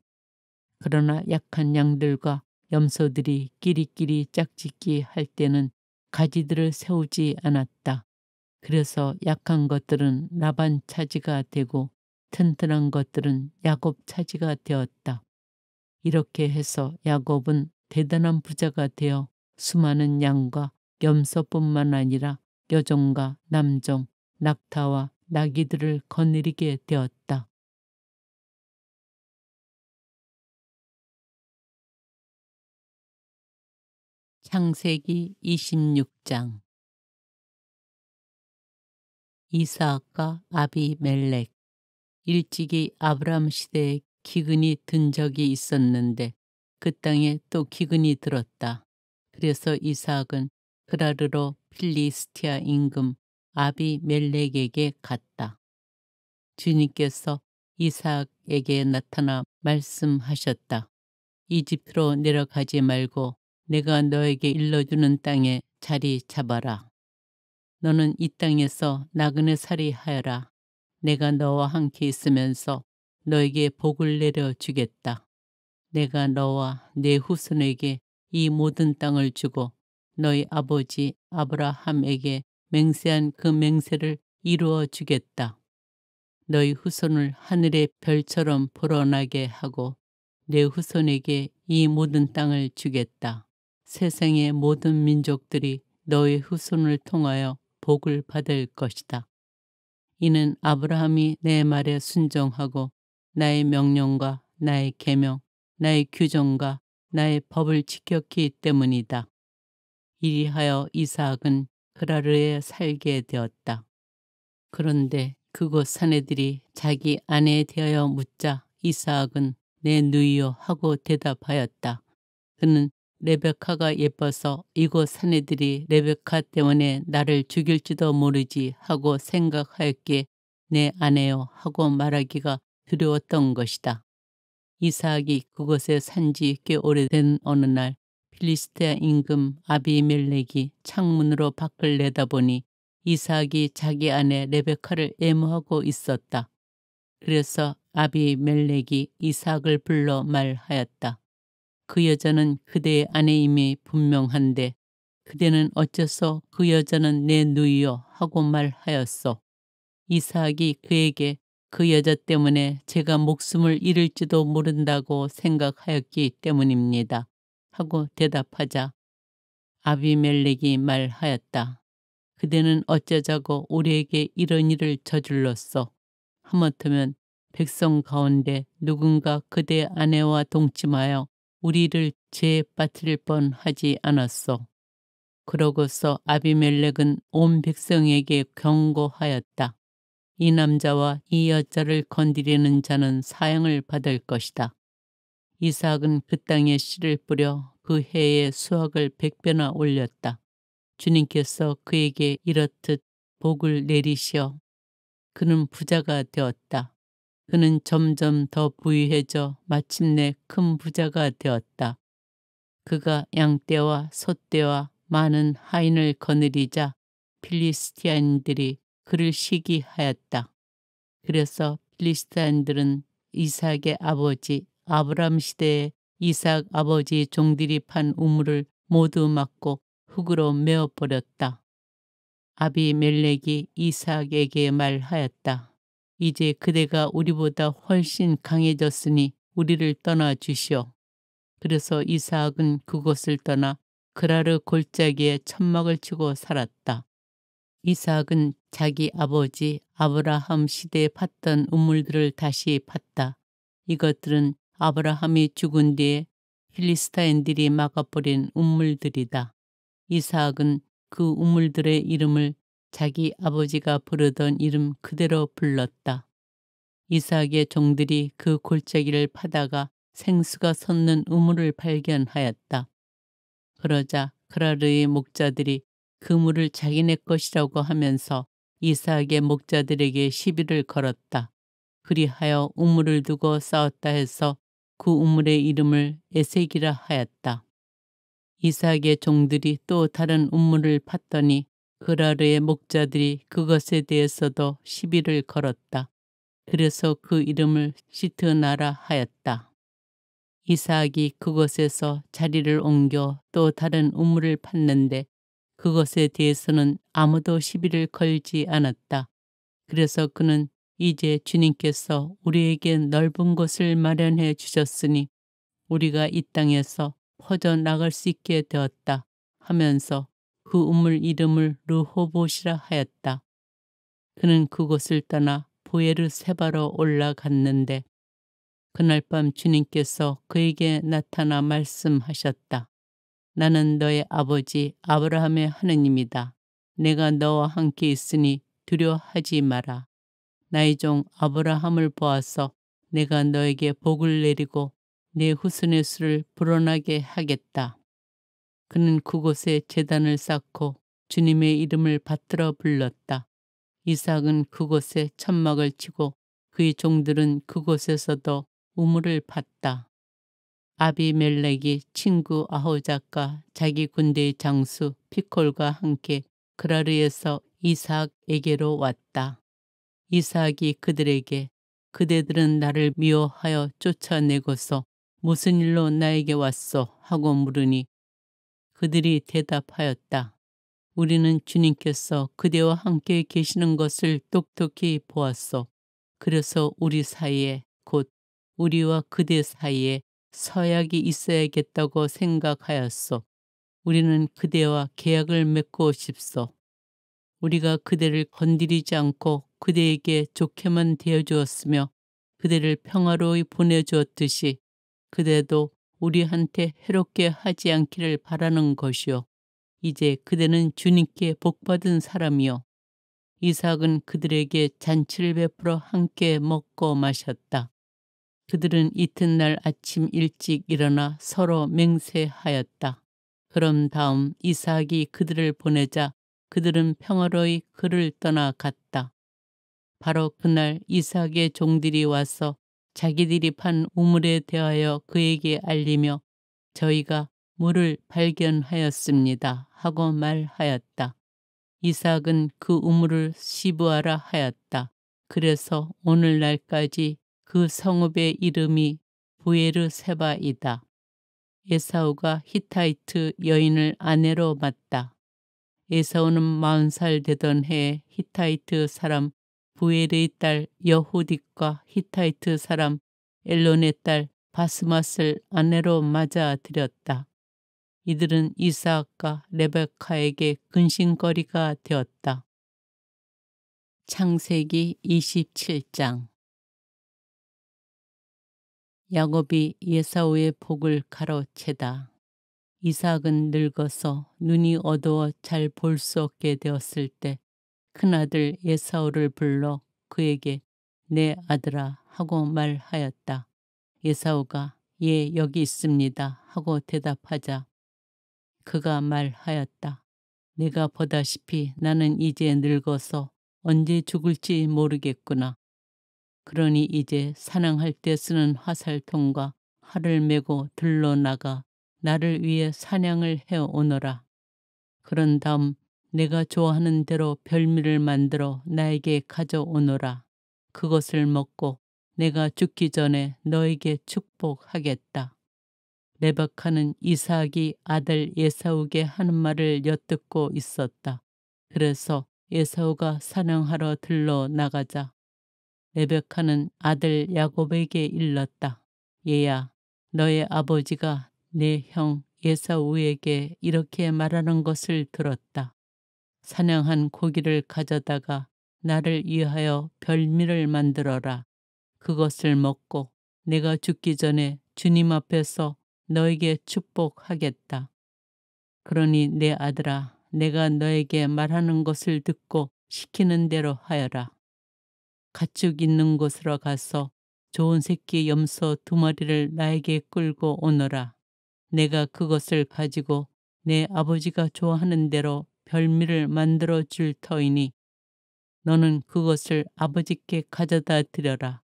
그러나 약한 양들과 염소들이 끼리끼리 짝짓기 할 때는 가지들을 세우지 않았다. 그래서 약한 것들은 라반 차지가 되고 튼튼한 것들은 야곱 차지가 되었다. 이렇게 해서 야곱은 대단한 부자가 되어 수많은 양과 염소뿐만 아니라 여종과 남종, 낙타와 나귀들을 거느리게 되었다. 창세기 26장. 이삭과 아비멜렉. 일찍이 아브람 시대에 기근이 든 적이 있었는데 그 땅에 또 기근이 들었다. 그래서 이삭은 그라르로 필리스티아 임금 아비멜렉에게 갔다. 주님께서 이삭에게 나타나 말씀하셨다. 이집트로 내려가지 말고 내가 너에게 일러주는 땅에 자리 잡아라. 너는 이 땅에서 나그네 살이 하여라. 내가 너와 함께 있으면서 너에게 복을 내려주겠다. 내가 너와 내 후손에게 이 모든 땅을 주고 너희 아버지 아브라함에게 맹세한 그 맹세를 이루어 주겠다. 너희 후손을 하늘의 별처럼 불어나게 하고 내 후손에게 이 모든 땅을 주겠다. 세상의 모든 민족들이 너희 후손을 통하여 복을 받을 것이다. 이는 아브라함이 내 말에 순종하고 나의 명령과 나의 계명, 나의 규정과 나의 법을 지켰기 때문이다. 이리하여 이삭은 그라르에 살게 되었다. 그런데 그곳 사내들이 자기 아내에 대하여 묻자 이삭은 내 누이요 하고 대답하였다. 그는 레베카가 예뻐서 이곳 사내들이 레베카 때문에 나를 죽일지도 모르지 하고 생각하였기에 내 아내요 하고 말하기가 두려웠던 것이다. 이삭이 그곳에 산지 꽤 오래된 어느 날 필리스tea 임금 아비멜렉이 창문으로 밖을 내다보니 이삭이 자기 아내 레베카를 애무하고 있었다. 그래서 아비멜렉이 이삭을 불러 말하였다. 그 여자는 그대의 아내임이 분명한데 그대는 어째서 그 여자는 내 누이요 하고 말하였소. 이삭이 그에게 그 여자 때문에 제가 목숨을 잃을지도 모른다고 생각하였기 때문입니다. 하고 대답하자 아비멜렉이 말하였다. 그대는 어쩌자고 우리에게 이런 일을 저질렀소. 하마터면 백성 가운데 누군가 그대 아내와 동침하여 우리를 죄에 빠뜨릴 뻔하지 않았소. 그러고서 아비멜렉은 온 백성에게 경고하였다. 이 남자와 이 여자를 건드리는 자는 사형을 받을 것이다. 이삭은 그 땅에 씨를 뿌려 그 해에 수확을 100배나 올렸다. 주님께서 그에게 이렇듯 복을 내리시어 그는 부자가 되었다. 그는 점점 더 부유해져 마침내 큰 부자가 되었다. 그가 양떼와 소떼와 많은 하인을 거느리자 필리스티아인들이 그를 시기하였다. 그래서 필리스티아인들은 이삭의 아버지 아브람 시대에 이삭 아버지 종들이 판 우물을 모두 막고 흙으로 메어버렸다. 아비멜렉이 이삭에게 말하였다. 이제 그대가 우리보다 훨씬 강해졌으니 우리를 떠나 주시오. 그래서 이삭은 그곳을 떠나 그라르 골짜기에 천막을 치고 살았다. 이삭은 자기 아버지 아브라함 시대에 팠던 우물들을 다시 팠다. 이것들은 아브라함이 죽은 뒤에 필리스타인들이 막아버린 우물들이다. 이삭은 그 우물들의 이름을 자기 아버지가 부르던 이름 그대로 불렀다. 이삭의 종들이 그 골짜기를 파다가 생수가 솟는 우물을 발견하였다. 그러자 그라르의 목자들이 그 물을 자기네 것이라고 하면서 이삭의 목자들에게 시비를 걸었다. 그리하여 우물을 두고 싸웠다 해서 그 우물의 이름을 에색이라 하였다. 이삭의 종들이 또 다른 우물을 팠더니 그라르의 목자들이 그것에 대해서도 시비를 걸었다. 그래서 그 이름을 시트나라 하였다. 이삭이 그곳에서 자리를 옮겨 또 다른 우물을 팠는데 그것에 대해서는 아무도 시비를 걸지 않았다. 그래서 그는 이제 주님께서 우리에게 넓은 곳을 마련해 주셨으니 우리가 이 땅에서 퍼져나갈 수 있게 되었다 하면서 그 우물 이름을 르호봇이라 하였다. 그는 그곳을 떠나 보에르 세바로 올라갔는데 그날 밤 주님께서 그에게 나타나 말씀하셨다. 나는 너의 아버지 아브라함의 하느님이다. 내가 너와 함께 있으니 두려워하지 마라. 나의 종 아브라함을 보아서 내가 너에게 복을 내리고 내 후손의 수를 불어나게 하겠다. 그는 그곳에 제단을 쌓고 주님의 이름을 받들어 불렀다. 이삭은 그곳에 천막을 치고 그의 종들은 그곳에서도 우물을 팠다. 아비멜렉이 친구 아호작과 자기 군대의 장수 피콜과 함께 그라르에서 이삭에게로 왔다. 이삭이 그들에게 그대들은 나를 미워하여 쫓아내고서 무슨 일로 나에게 왔소? 하고 물으니 그들이 대답하였다. 우리는 주님께서 그대와 함께 계시는 것을 똑똑히 보았소. 그래서 우리 사이에 곧 우리와 그대 사이에 서약이 있어야겠다고 생각하였소. 우리는 그대와 계약을 맺고 싶소. 우리가 그대를 건드리지 않고 그대에게 좋게만 대해주었으며 그대를 평화로이 보내주었듯이 그대도 우리한테 해롭게 하지 않기를 바라는 것이요. 이제 그대는 주님께 복받은 사람이요. 이삭은 그들에게 잔치를 베풀어 함께 먹고 마셨다. 그들은 이튿날 아침 일찍 일어나 서로 맹세하였다. 그럼 다음 이삭이 그들을 보내자 그들은 평화로이 그를 떠나갔다. 바로 그날 이삭의 종들이 와서 자기들이 판 우물에 대하여 그에게 알리며 저희가 물을 발견하였습니다 하고 말하였다. 이삭은 그 우물을 시브아라 하였다. 그래서 오늘날까지 그 성읍의 이름이 부에르세바이다. 에사우가 히타이트 여인을 아내로 맞다. 에사우는 40살 되던 해에 히타이트 사람 부엘의 딸 여후딕과 히타이트 사람 엘론의 딸 바스맛을 아내로 맞아 들였다. 이들은 이삭과 레베카에게 근심거리가 되었다. 창세기 27장. 야곱이 에사우의 복을 가로채다. 이삭은 늙어서 눈이 어두워 잘 볼 수 없게 되었을 때 큰아들 에사우를 불러 그에게 내 아들아 하고 말하였다. 에사우가 예 여기 있습니다 하고 대답하자 그가 말하였다. 내가 보다시피 나는 이제 늙어서 언제 죽을지 모르겠구나. 그러니 이제 사냥할 때 쓰는 화살통과 활을 메고 들러 나가 나를 위해 사냥을 해오너라. 그런 다음 내가 좋아하는 대로 별미를 만들어 나에게 가져오너라. 그것을 먹고 내가 죽기 전에 너에게 축복하겠다. 레베카는 이삭이 아들 에사우에게 하는 말을 엿듣고 있었다. 그래서 에사우가 사냥하러 들러 나가자 레베카는 아들 야곱에게 일렀다. 얘야, 너의 아버지가 내 형 에사우에게 이렇게 말하는 것을 들었다. 사냥한 고기를 가져다가 나를 위하여 별미를 만들어라. 그것을 먹고 내가 죽기 전에 주님 앞에서 너에게 축복하겠다. 그러니 내 아들아, 내가 너에게 말하는 것을 듣고 시키는 대로 하여라. 가축 있는 곳으로 가서 좋은 새끼 염소 2마리를 나에게 끌고 오너라. 내가 그것을 가지고 내 아버지가 좋아하는 대로 별미를 만들어 줄 터이니 너는 그것을 아버지께 가져다 드려라.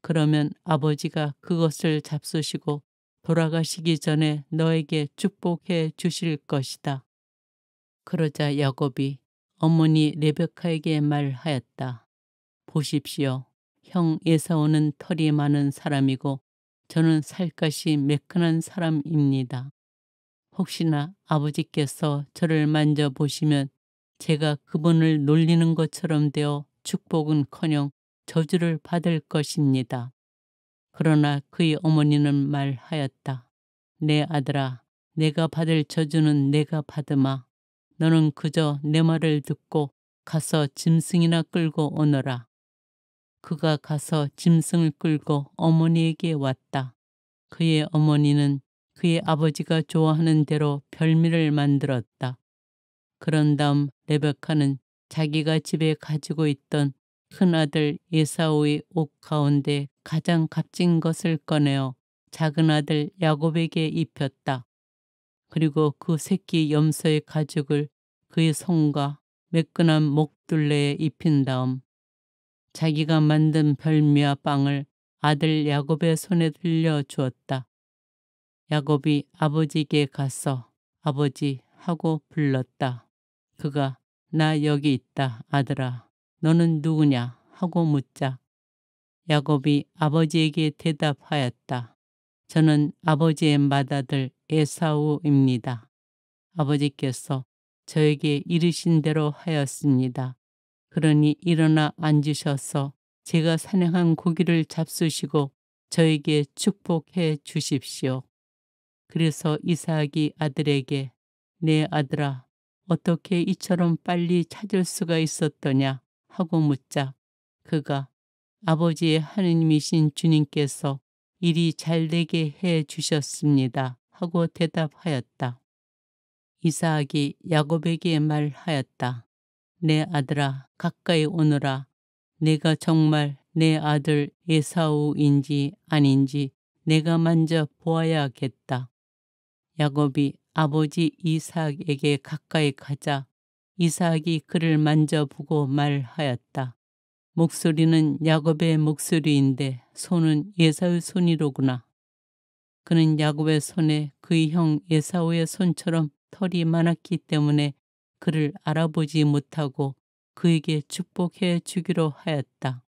그러면 아버지가 그것을 잡수시고 돌아가시기 전에 너에게 축복해 주실 것이다. 그러자 야곱이 어머니 레베카에게 말하였다. 보십시오. 형 에사오는 털이 많은 사람이고 저는 살갗이 매끈한 사람입니다. 혹시나 아버지께서 저를 만져보시면 제가 그분을 놀리는 것처럼 되어 축복은커녕 저주를 받을 것입니다. 그러나 그의 어머니는 말하였다. 내 아들아, 내가 받을 저주는 내가 받으마. 너는 그저 내 말을 듣고 가서 짐승이나 끌고 오너라. 그가 가서 짐승을 끌고 어머니에게 왔다. 그의 어머니는 그의 아버지가 좋아하는 대로 별미를 만들었다. 그런 다음 레베카는 자기가 집에 가지고 있던 큰아들 에사우의 옷 가운데 가장 값진 것을 꺼내어 작은아들 야곱에게 입혔다. 그리고 그 새끼 염소의 가죽을 그의 손과 매끈한 목둘레에 입힌 다음 자기가 만든 별미와 빵을 아들 야곱의 손에 들려 주었다. 야곱이 아버지에게 가서 아버지 하고 불렀다. 그가 나 여기 있다 아들아 너는 누구냐 하고 묻자 야곱이 아버지에게 대답하였다. 저는 아버지의 맏아들 에사우입니다. 아버지께서 저에게 이르신 대로 하였습니다. 그러니 일어나 앉으셔서 제가 사냥한 고기를 잡수시고 저에게 축복해 주십시오. 그래서 이삭이 아들에게 내 아들아 어떻게 이처럼 빨리 찾을 수가 있었더냐 하고 묻자 그가 아버지의 하느님이신 주님께서 일이 잘되게 해 주셨습니다 하고 대답하였다. 이삭이 야곱에게 말하였다. 내 아들아 가까이 오너라. 내가 정말 내 아들 에사우인지 아닌지 내가 만져 보아야겠다. 야곱이 아버지 이삭에게 가까이 가자 이삭이 그를 만져보고 말하였다. 목소리는 야곱의 목소리인데 손은 에사우의 손이로구나. 그는 야곱의 손에 그의 형 에사우의 손처럼 털이 많았기 때문에 그를 알아보지 못하고 그에게 축복해 주기로 하였다.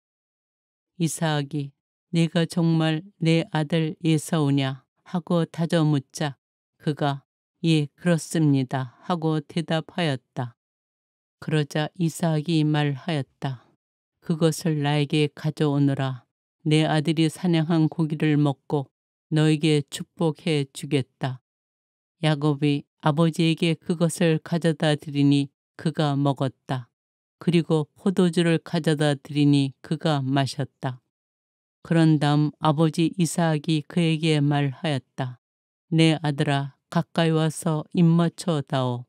이삭이 내가 정말 내 아들 에사우냐 하고 다져 묻자 그가 예 그렇습니다 하고 대답하였다. 그러자 이삭이 말하였다. 그것을 나에게 가져오너라. 내 아들이 사냥한 고기를 먹고 너에게 축복해 주겠다. 야곱이 아버지에게 그것을 가져다 드리니 그가 먹었다. 그리고 포도주를 가져다 드리니 그가 마셨다. 그런 다음 아버지 이삭이 그에게 말하였다. 내 아들아 가까이 와서 입 맞춰 다오.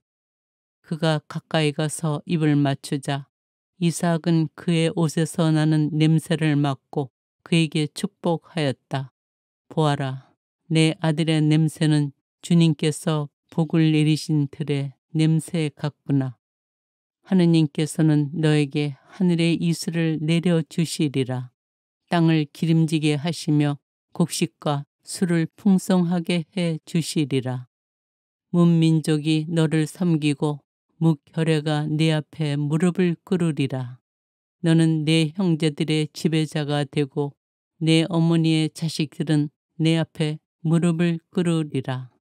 그가 가까이 가서 입을 맞추자 이삭은 그의 옷에서 나는 냄새를 맡고 그에게 축복하였다. 보아라, 내 아들의 냄새는 주님께서 복을 내리신 들의 냄새 같구나. 하느님께서는 너에게 하늘의 이슬을 내려주시리라. 땅을 기름지게 하시며 곡식과 술을 풍성하게 해 주시리라. 문민족이 너를 섬기고 묵혈애가 네 앞에 무릎을 꿇으리라. 너는 내 형제들의 지배자가 되고 내 어머니의 자식들은 내 앞에 무릎을 꿇으리라.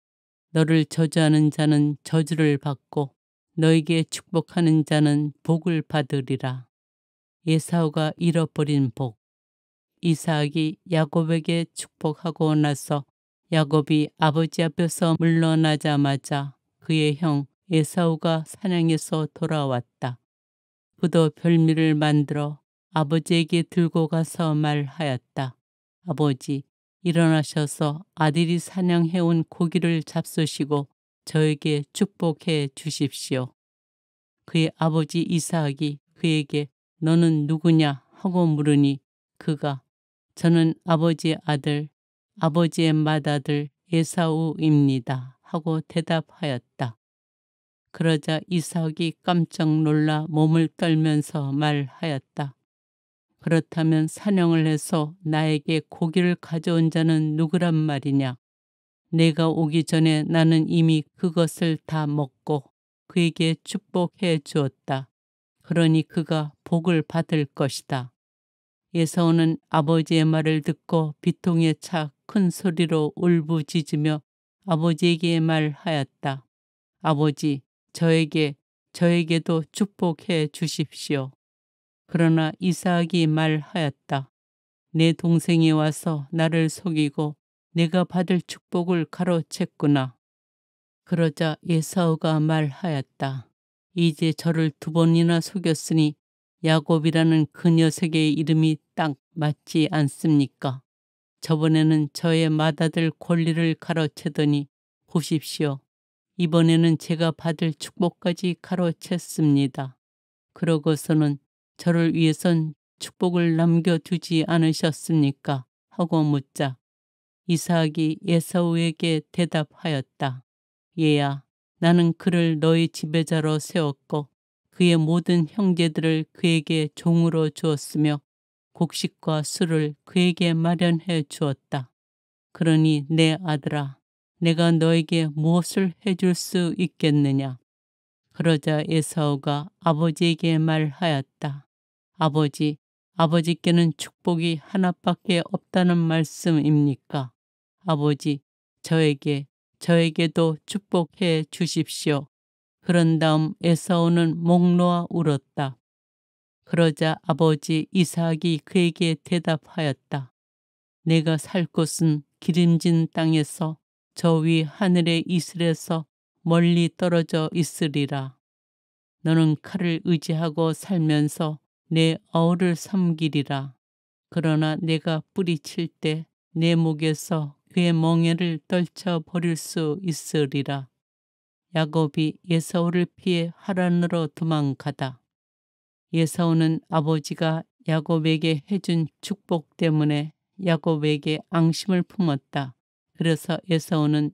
너를 저주하는 자는 저주를 받고 너에게 축복하는 자는 복을 받으리라. 에사우가 잃어버린 복. 이삭이 야곱에게 축복하고 나서 야곱이 아버지 앞에서 물러나자마자 그의 형 에사우가 사냥에서 돌아왔다. 그도 별미를 만들어 아버지에게 들고 가서 말하였다. 아버지, 일어나셔서 아들이 사냥해온 고기를 잡수시고 저에게 축복해 주십시오. 그의 아버지 이삭이 그에게 너는 누구냐 하고 물으니 그가 저는 아버지의 아들, 아버지의 맏아들 에사우입니다 하고 대답하였다. 그러자 이삭이 깜짝 놀라 몸을 떨면서 말하였다. 그렇다면 사냥을 해서 나에게 고기를 가져온 자는 누구란 말이냐? 내가 오기 전에 나는 이미 그것을 다 먹고 그에게 축복해 주었다. 그러니 그가 복을 받을 것이다. 에사우는 아버지의 말을 듣고 비통에 차 큰 소리로 울부짖으며 아버지에게 말하였다. 아버지, 저에게도 축복해 주십시오. 그러나 이삭이 말하였다. 내 동생이 와서 나를 속이고 내가 받을 축복을 가로챘구나. 그러자 에사우가 말하였다. 이제 저를 2번이나 속였으니 야곱이라는 그 녀석의 이름이 딱 맞지 않습니까? 저번에는 저의 맏아들 권리를 가로채더니 보십시오. 이번에는 제가 받을 축복까지 가로챘습니다. 그러고서는 저를 위해선 축복을 남겨두지 않으셨습니까? 하고 묻자 이삭이 에사우에게 대답하였다. 얘야, 나는 그를 너의 지배자로 세웠고 그의 모든 형제들을 그에게 종으로 주었으며 곡식과 술을 그에게 마련해 주었다. 그러니 내 아들아, 내가 너에게 무엇을 해줄 수 있겠느냐? 그러자 에사우가 아버지에게 말하였다. 아버지, 아버지께는 축복이 하나밖에 없다는 말씀입니까? 아버지, 저에게 저에게도 축복해 주십시오. 그런 다음 에사오는 목 놓아 울었다. 그러자 아버지 이삭이 그에게 대답하였다. 내가 살 곳은 기름진 땅에서 저 위 하늘의 이슬에서 멀리 떨어져 있으리라. 너는 칼을 의지하고 살면서 내 어울을 섬기리라. 그러나 내가 뿌리칠 때 내 목에서 그의 멍에를 떨쳐 버릴 수 있으리라. 야곱이 에사오를 피해 하란으로 도망가다. 에사오는 아버지가 야곱에게 해준 축복 때문에 야곱에게 앙심을 품었다. 그래서 에사오는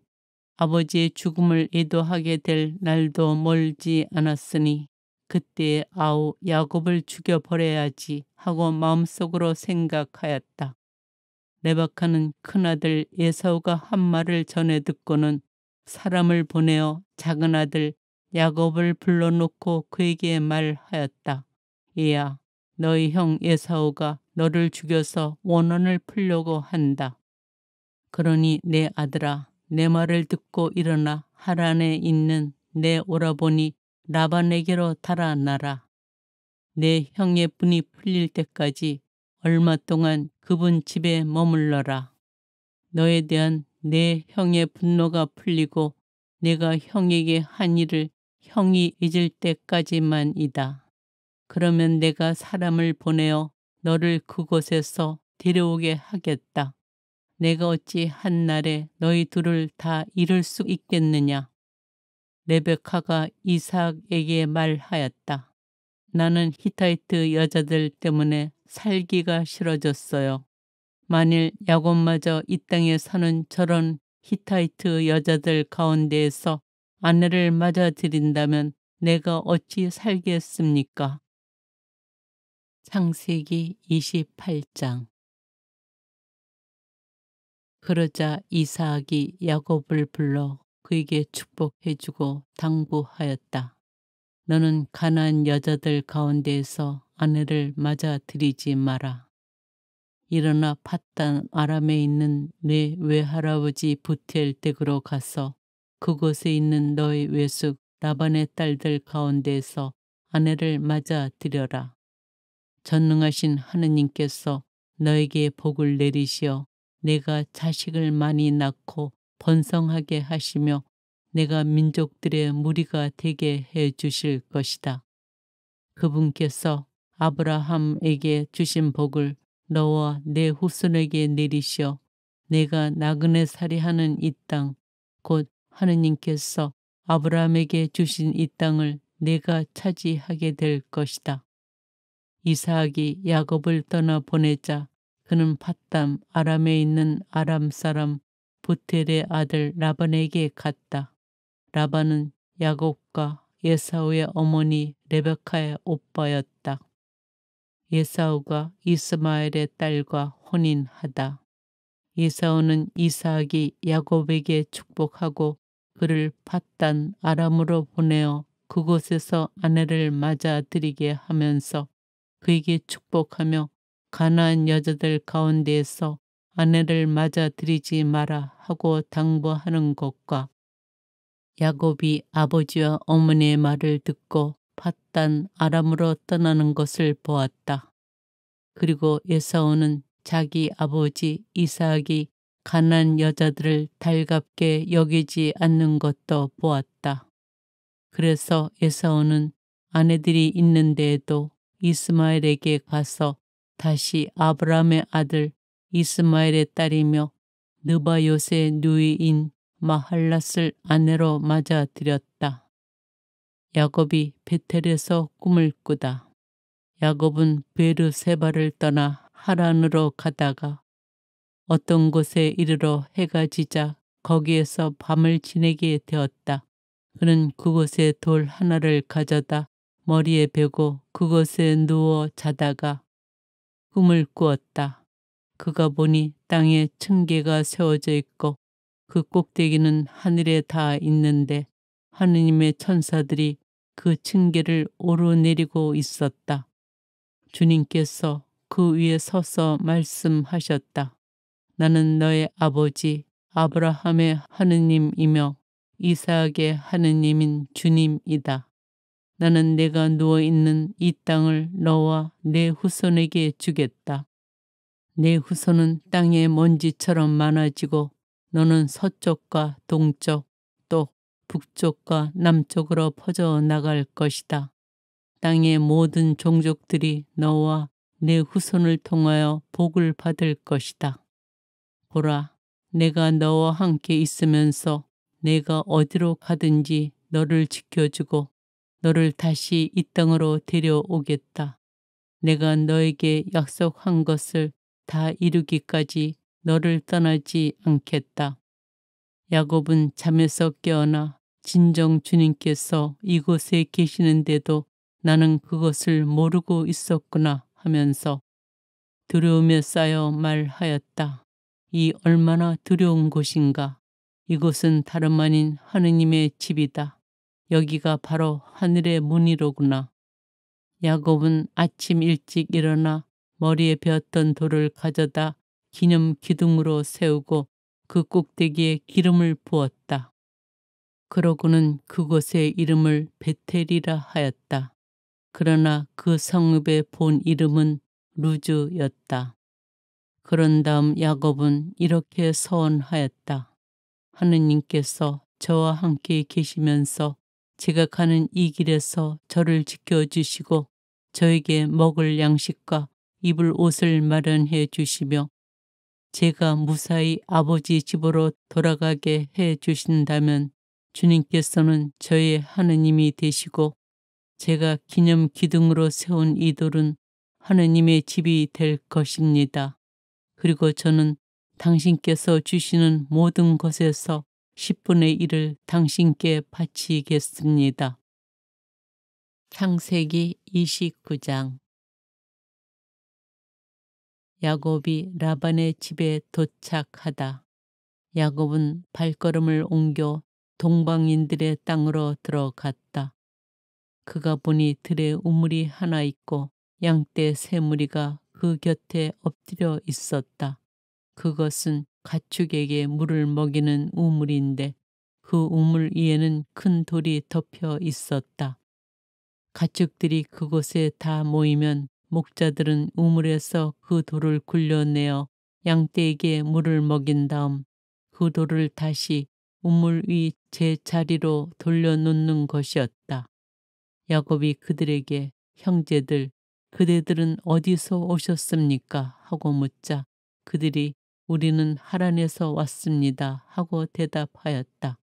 아버지의 죽음을 애도하게 될 날도 멀지 않았으니 그때에 아우 야곱을 죽여버려야지 하고 마음속으로 생각하였다. 레베카는 큰아들 에사우가 한 말을 전해 듣고는 사람을 보내어 작은아들 야곱을 불러놓고 그에게 말하였다. 얘야, 너희 형 에사우가 너를 죽여서 원한을 풀려고 한다. 그러니 내 아들아, 내 말을 듣고 일어나 하란에 있는 내 오라버니 라반에게로 달아나라. 내 형의 분이 풀릴 때까지 얼마 동안 그분 집에 머물러라. 너에 대한 내 형의 분노가 풀리고 내가 형에게 한 일을 형이 잊을 때까지만이다. 그러면 내가 사람을 보내어 너를 그곳에서 데려오게 하겠다. 내가 어찌 한날에 너희 둘을 다 잃을 수 있겠느냐. 레베카가 이삭에게 말하였다. 나는 히타이트 여자들 때문에 살기가 싫어졌어요. 만일 야곱마저 이 땅에 사는 저런 히타이트 여자들 가운데에서 아내를 맞아들인다면 내가 어찌 살겠습니까? 창세기 28장. 그러자 이삭이 야곱을 불러 그에게 축복해주고 당부하였다. 너는 가나안 여자들 가운데에서 아내를 맞아들이지 마라. 일어나 팟단 아람에 있는 내 외할아버지 부텔 댁으로 가서 그곳에 있는 너의 외숙 라반의 딸들 가운데에서 아내를 맞아들여라. 전능하신 하느님께서 너에게 복을 내리시어 내가 자식을 많이 낳고 번성하게 하시며 내가 민족들의 무리가 되게 해 주실 것이다. 그분께서 아브라함에게 주신 복을 너와 내 후손에게 내리시어 내가 나그네 살이하는 이 땅, 곧 하느님께서 아브라함에게 주신 이 땅을 내가 차지하게 될 것이다. 이삭이 야곱을 떠나 보내자 그는 팟단 아람에 있는 아람 사람 부텔의 아들 라반에게 갔다. 라반은 야곱과 에사우의 어머니 레베카의 오빠였다. 에사우가 이스마엘의 딸과 혼인하다. 에사우는 이삭이 야곱에게 축복하고 그를 팟단 아람으로 보내어 그곳에서 아내를 맞아들이게 하면서 그에게 축복하며 가나안 여자들 가운데에서 아내를 맞아들이지 마라 하고 당부하는 것과 야곱이 아버지와 어머니의 말을 듣고 팟단 아람으로 떠나는 것을 보았다. 그리고 에사오는 자기 아버지 이삭이 가나안 여자들을 달갑게 여기지 않는 것도 보았다. 그래서 에사오는 아내들이 있는 데에도 이스마엘에게 가서 다시 아브라함의 아들 이스마엘의 딸이며 느바요스의 누이인 마할랏을 아내로 맞아들였다. 야곱이 베텔에서 꿈을 꾸다. 야곱은 베르세바를 떠나 하란으로 가다가 어떤 곳에 이르러 해가 지자 거기에서 밤을 지내게 되었다. 그는 그곳에 돌 하나를 가져다 머리에 베고 그곳에 누워 자다가 꿈을 꾸었다. 그가 보니 땅에 층계가 세워져 있고 그 꼭대기는 하늘에 닿아 있는데 하느님의 천사들이 그 층계를 오르내리고 있었다. 주님께서 그 위에 서서 말씀하셨다. 나는 너의 아버지 아브라함의 하느님이며 이삭의 하느님인 주님이다. 나는 내가 누워있는 이 땅을 너와 내 후손에게 주겠다. 내 후손은 땅의 먼지처럼 많아지고 너는 서쪽과 동쪽 또 북쪽과 남쪽으로 퍼져 나갈 것이다. 땅의 모든 종족들이 너와 내 후손을 통하여 복을 받을 것이다. 보라, 내가 너와 함께 있으면서 내가 어디로 가든지 너를 지켜주고 너를 다시 이 땅으로 데려오겠다. 내가 너에게 약속한 것을 다 이루기까지 너를 떠나지 않겠다. 야곱은 잠에서 깨어나 진정 주님께서 이곳에 계시는데도 나는 그것을 모르고 있었구나 하면서 두려움에 쌓여 말하였다. 이 얼마나 두려운 곳인가. 이곳은 다름 아닌 하느님의 집이다. 여기가 바로 하늘의 문이로구나. 야곱은 아침 일찍 일어나 머리에 베었던 돌을 가져다 기념 기둥으로 세우고 그 꼭대기에 기름을 부었다. 그러고는 그곳의 이름을 베텔이라 하였다. 그러나 그 성읍의 본 이름은 루즈였다. 그런 다음 야곱은 이렇게 서원하였다. 하느님께서 저와 함께 계시면서 제가 가는 이 길에서 저를 지켜주시고 저에게 먹을 양식과 입을 옷을 마련해 주시며 제가 무사히 아버지 집으로 돌아가게 해 주신다면 주님께서는 저의 하느님이 되시고 제가 기념 기둥으로 세운 이 돌은 하느님의 집이 될 것입니다. 그리고 저는 당신께서 주시는 모든 것에서 10분의 1을 당신께 바치겠습니다. 창세기 29장. 야곱이 라반의 집에 도착하다. 야곱은 발걸음을 옮겨 동방인들의 땅으로 들어갔다. 그가 보니 들에 우물이 하나 있고 양떼 세 무리가 그 곁에 엎드려 있었다. 그것은 가축에게 물을 먹이는 우물인데 그 우물 위에는 큰 돌이 덮여 있었다. 가축들이 그곳에 다 모이면 목자들은 우물에서 그 돌을 굴려내어 양떼에게 물을 먹인 다음 그 돌을 다시 우물 위 제자리로 돌려놓는 것이었다. 야곱이 그들에게 형제들, 그대들은 어디서 오셨습니까? 하고 묻자 그들이 우리는 하란에서 왔습니다. 하고 대답하였다.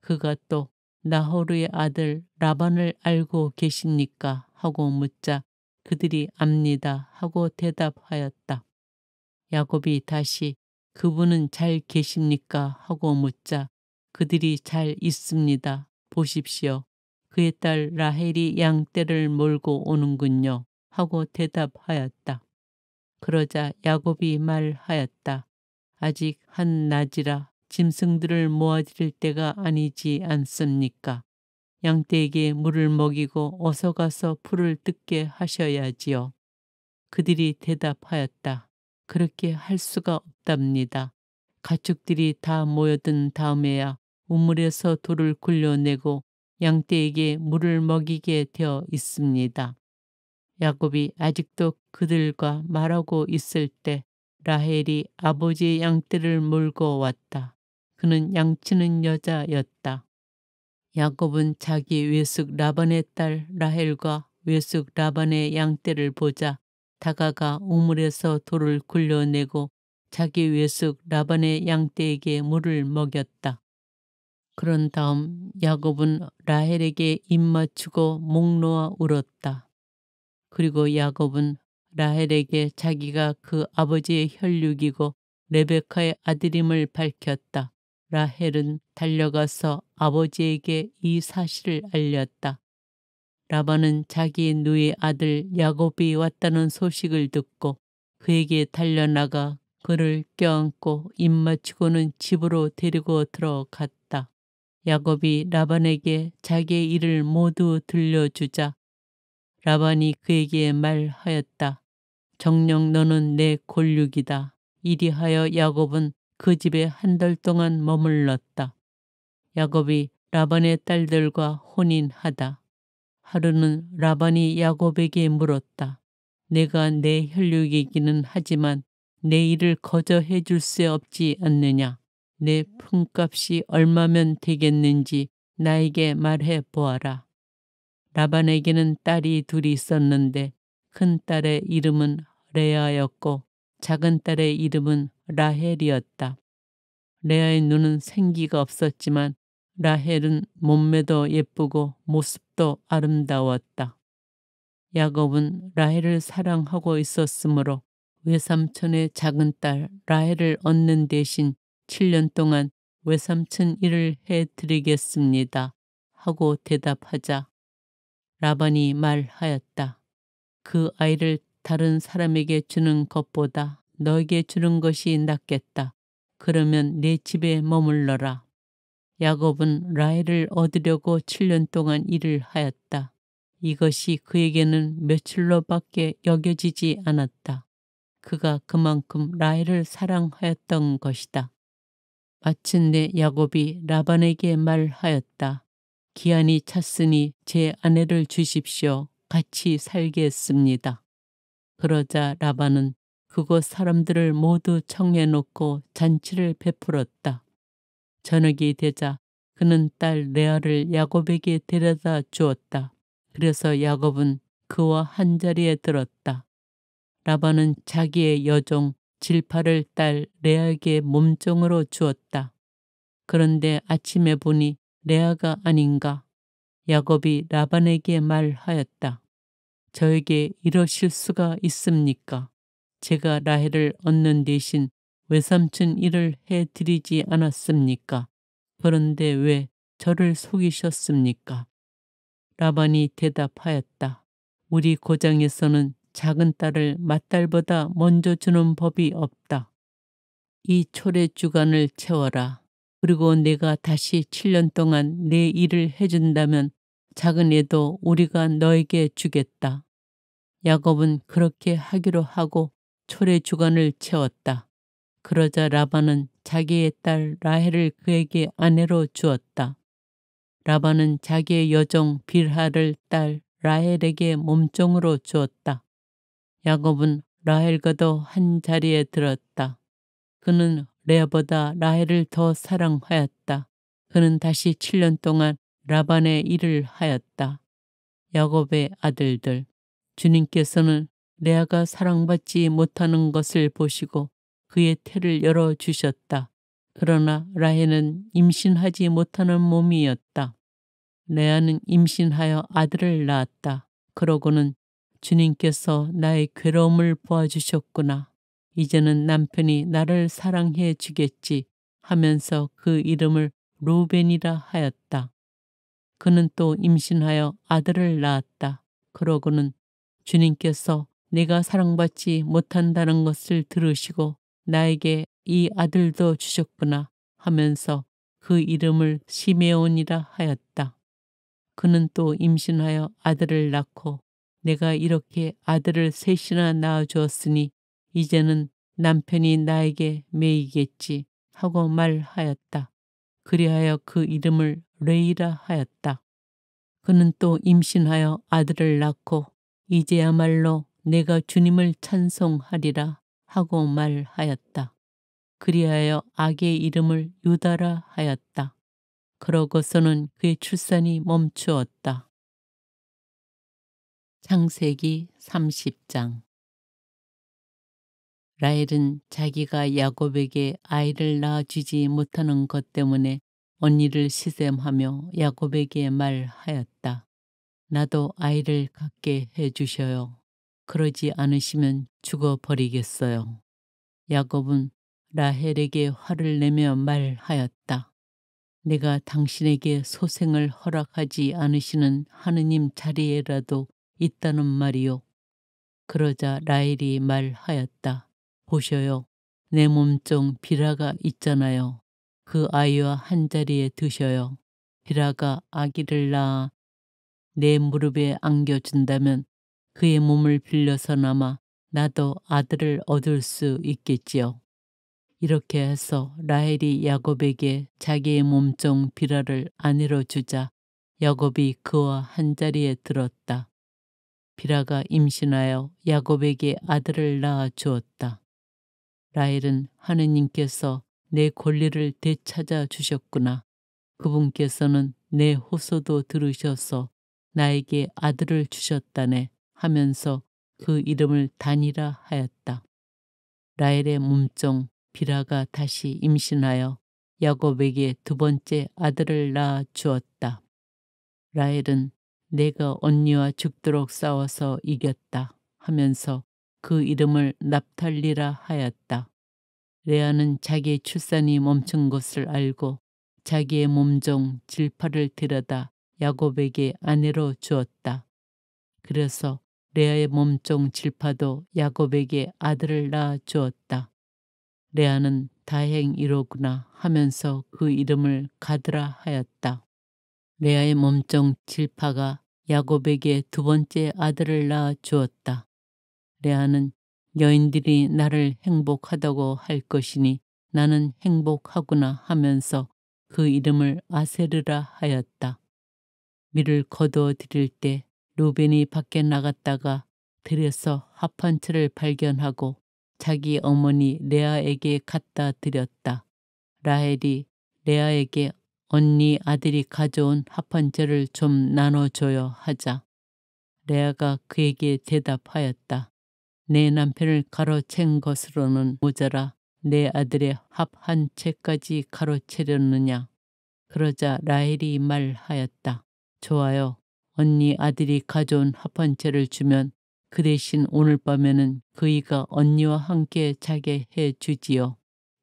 그가 또 나호르의 아들 라반을 알고 계십니까? 하고 묻자 그들이 압니다. 하고 대답하였다. 야곱이 다시 그분은 잘 계십니까? 하고 묻자 그들이 잘 있습니다. 보십시오. 그의 딸 라헬이 양떼를 몰고 오는군요. 하고 대답하였다. 그러자 야곱이 말하였다. 아직 한낮이라 짐승들을 모아드릴 때가 아니지 않습니까? 양떼에게 물을 먹이고 어서 가서 풀을 뜯게 하셔야지요. 그들이 대답하였다. 그렇게 할 수가 없답니다. 가축들이 다 모여든 다음에야 우물에서 돌을 굴려내고 양떼에게 물을 먹이게 되어 있습니다. 야곱이 아직도 그들과 말하고 있을 때 라헬이 아버지의 양떼를 몰고 왔다. 그는 양치는 여자였다. 야곱은 자기 외숙 라반의 딸 라헬과 외숙 라반의 양떼를 보자 다가가 우물에서 돌을 굴려내고 자기 외숙 라반의 양떼에게 물을 먹였다. 그런 다음 야곱은 라헬에게 입 맞추고 목 놓아 울었다. 그리고 야곱은 라헬에게 자기가 그 아버지의 혈육이고 레베카의 아들임을 밝혔다. 라헬은 달려가서 아버지에게 이 사실을 알렸다. 라반은 자기 누이의 아들 야곱이 왔다는 소식을 듣고 그에게 달려나가 그를 껴안고 입 맞추고는 집으로 데리고 들어갔다. 야곱이 라반에게 자기의 일을 모두 들려주자 라반이 그에게 말하였다. 정녕 너는 내 골육이다. 이리하여 야곱은 그 집에 한 달 동안 머물렀다. 야곱이 라반의 딸들과 혼인하다. 하루는 라반이 야곱에게 물었다. 내가 내 혈육이기는 하지만 내 일을 거저 해줄 수 없지 않느냐. 내 품값이 얼마면 되겠는지 나에게 말해 보아라. 라반에게는 딸이 둘이 있었는데 큰 딸의 이름은 레아였고 작은 딸의 이름은 라헬이었다. 레아의 눈은 생기가 없었지만 라헬은 몸매도 예쁘고 모습도 아름다웠다. 야곱은 라헬을 사랑하고 있었으므로 외삼촌의 작은 딸 라헬을 얻는 대신 7년 동안 외삼촌 일을 해드리겠습니다 하고 대답하자 라반이 말하였다. 그 아이를 다른 사람에게 주는 것보다 너에게 주는 것이 낫겠다. 그러면 내 집에 머물러라. 야곱은 라헬을 얻으려고 7년 동안 일을 하였다. 이것이 그에게는 며칠로밖에 여겨지지 않았다. 그가 그만큼 라헬을 사랑하였던 것이다. 마침내 야곱이 라반에게 말하였다. 기한이 찼으니 제 아내를 주십시오. 같이 살겠습니다. 그러자 라반은 그곳 사람들을 모두 청해놓고 잔치를 베풀었다. 저녁이 되자 그는 딸 레아를 야곱에게 데려다 주었다. 그래서 야곱은 그와 한자리에 들었다. 라반은 자기의 여종 질파를 딸 레아에게 몸종으로 주었다. 그런데 아침에 보니 레아가 아닌가. 야곱이 라반에게 말하였다. 저에게 이러실 수가 있습니까? 제가 라헬을 얻는 대신 외삼촌 일을 해드리지 않았습니까? 그런데 왜 저를 속이셨습니까? 라반이 대답하였다. 우리 고장에서는 작은 딸을 맏딸보다 먼저 주는 법이 없다. 이 초래 주간을 채워라. 그리고 내가 다시 7년 동안 내 일을 해준다면 작은 애도 우리가 너에게 주겠다. 야곱은 그렇게 하기로 하고 초래 주간을 채웠다. 그러자 라반은 자기의 딸 라헬을 그에게 아내로 주었다. 라반은 자기의 여종 빌하를 딸 라헬에게 몸종으로 주었다. 야곱은 라헬과도 한 자리에 들었다. 그는 레아보다 라헬을 더 사랑하였다. 그는 다시 7년 동안 라반의 일을 하였다. 야곱의 아들들, 주님께서는 레아가 사랑받지 못하는 것을 보시고 그의 태를 열어주셨다. 그러나 라헬은 임신하지 못하는 몸이었다. 레아는 임신하여 아들을 낳았다. 그러고는 주님께서 나의 괴로움을 보아주셨구나. 이제는 남편이 나를 사랑해 주겠지 하면서 그 이름을 루벤이라 하였다. 그는 또 임신하여 아들을 낳았다. 그러고는 주님께서 내가 사랑받지 못한다는 것을 들으시고 나에게 이 아들도 주셨구나 하면서 그 이름을 시메온이라 하였다. 그는 또 임신하여 아들을 낳고 내가 이렇게 아들을 셋이나 낳아주었으니 이제는 남편이 나에게 매이겠지 하고 말하였다. 그리하여 그 이름을 레이라 하였다. 그는 또 임신하여 아들을 낳고 이제야말로 내가 주님을 찬송하리라 하고 말하였다. 그리하여 아기의 이름을 유다라 하였다. 그러고서는 그의 출산이 멈추었다. 창세기 30장. 라헬은 자기가 야곱에게 아이를 낳아주지 못하는 것 때문에 언니를 시샘하며 야곱에게 말하였다. 나도 아이를 갖게 해주셔요. 그러지 않으시면 죽어버리겠어요. 야곱은 라헬에게 화를 내며 말하였다. 내가 당신에게 소생을 허락하지 않으시는 하느님 자리에라도 있다는 말이요. 그러자 라헬이 말하였다. 보셔요. 내 몸종 비라가 있잖아요. 그 아이와 한 자리에 드셔요. 비라가 아기를 낳아 내 무릎에 안겨준다면 그의 몸을 빌려서나마 나도 아들을 얻을 수 있겠지요. 이렇게 해서 라헬이 야곱에게 자기의 몸종 비라를 아내로 주자 야곱이 그와 한자리에 들었다. 비라가 임신하여 야곱에게 아들을 낳아 주었다. 라헬은 하느님께서 내 권리를 되찾아 주셨구나. 그분께서는 내 호소도 들으셔서 나에게 아들을 주셨다네 하면서 그 이름을 단이라 하였다. 라헬의 몸종 비라가 다시 임신하여 야곱에게 두 번째 아들을 낳아 주었다. 라헬은 내가 언니와 죽도록 싸워서 이겼다 하면서 그 이름을 납탈리라 하였다. 레아는 자기의 출산이 멈춘 것을 알고 자기의 몸종 질파를 데려다 야곱에게 아내로 주었다. 그래서 레아의 몸종 질파도 야곱에게 아들을 낳아 주었다. 레아는 다행이로구나 하면서 그 이름을 가드라 하였다. 레아의 몸종 질파가 야곱에게 두 번째 아들을 낳아 주었다. 레아는 여인들이 나를 행복하다고 할 것이니 나는 행복하구나 하면서 그 이름을 아세르라 하였다. 밀을 거두어 드릴 때 루벤이 밖에 나갔다가 들에서 합판체를 발견하고 자기 어머니 레아에게 갖다 드렸다. 라헬이 레아에게 언니 아들이 가져온 합판체를 좀 나눠줘요 하자 레아가 그에게 대답하였다. 내 남편을 가로챈 것으로는 모자라 내 아들의 합 한 채까지 가로채렸느냐. 그러자 라헬이 말하였다. 좋아요. 언니 아들이 가져온 합 한 채를 주면 그 대신 오늘 밤에는 그이가 언니와 함께 자게 해 주지요.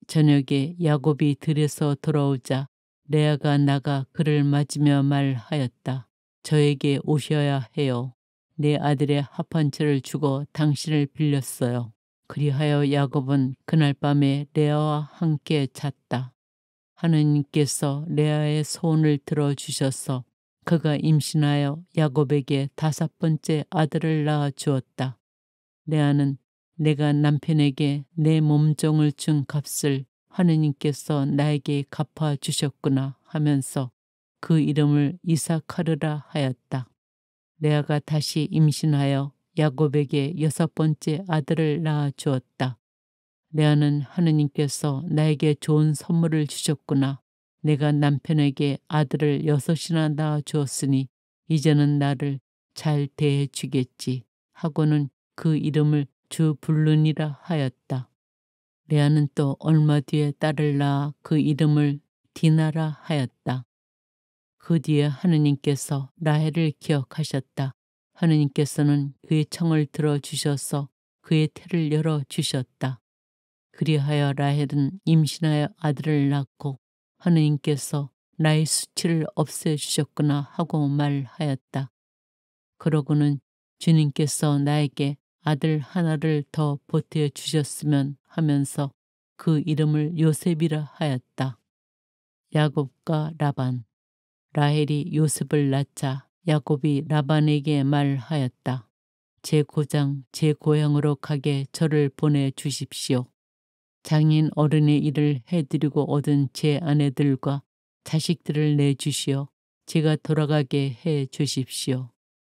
저녁에 야곱이 들에서 돌아오자 레아가 나가 그를 맞으며 말하였다. 저에게 오셔야 해요. 내 아들의 합 한 채를 주고 당신을 빌렸어요. 그리하여 야곱은 그날 밤에 레아와 함께 잤다. 하느님께서 레아의 소원을 들어주셔서 그가 임신하여 야곱에게 다섯 번째 아들을 낳아 주었다. 레아는 내가 남편에게 내 몸종을 준 값을 하느님께서 나에게 갚아 주셨구나 하면서 그 이름을 이삭하르라 하였다. 레아가 다시 임신하여 야곱에게 여섯 번째 아들을 낳아 주었다. 레아는 하느님께서 나에게 좋은 선물을 주셨구나. 내가 남편에게 아들을 여섯이나 낳아 주었으니 이제는 나를 잘 대해 주겠지 하고는 그 이름을 주 불륜이라 하였다. 레아는 또 얼마 뒤에 딸을 낳아 그 이름을 디나라 하였다. 그 뒤에 하느님께서 라헬을 기억하셨다. 하느님께서는 그의 청을 들어주셔서 그의 태를 열어주셨다. 그리하여 라헬은 임신하여 아들을 낳고 하느님께서 나의 수치를 없애주셨구나 하고 말하였다. 그러고는 주님께서 나에게 아들 하나를 더 보태어 주셨으면 하면서 그 이름을 요셉이라 하였다. 야곱과 라반. 라헬이 요셉을 낳자 야곱이 라반에게 말하였다. 제 고장 제 고향으로 가게 저를 보내주십시오. 장인 어른의 일을 해드리고 얻은 제 아내들과 자식들을 내주시어 제가 돌아가게 해 주십시오.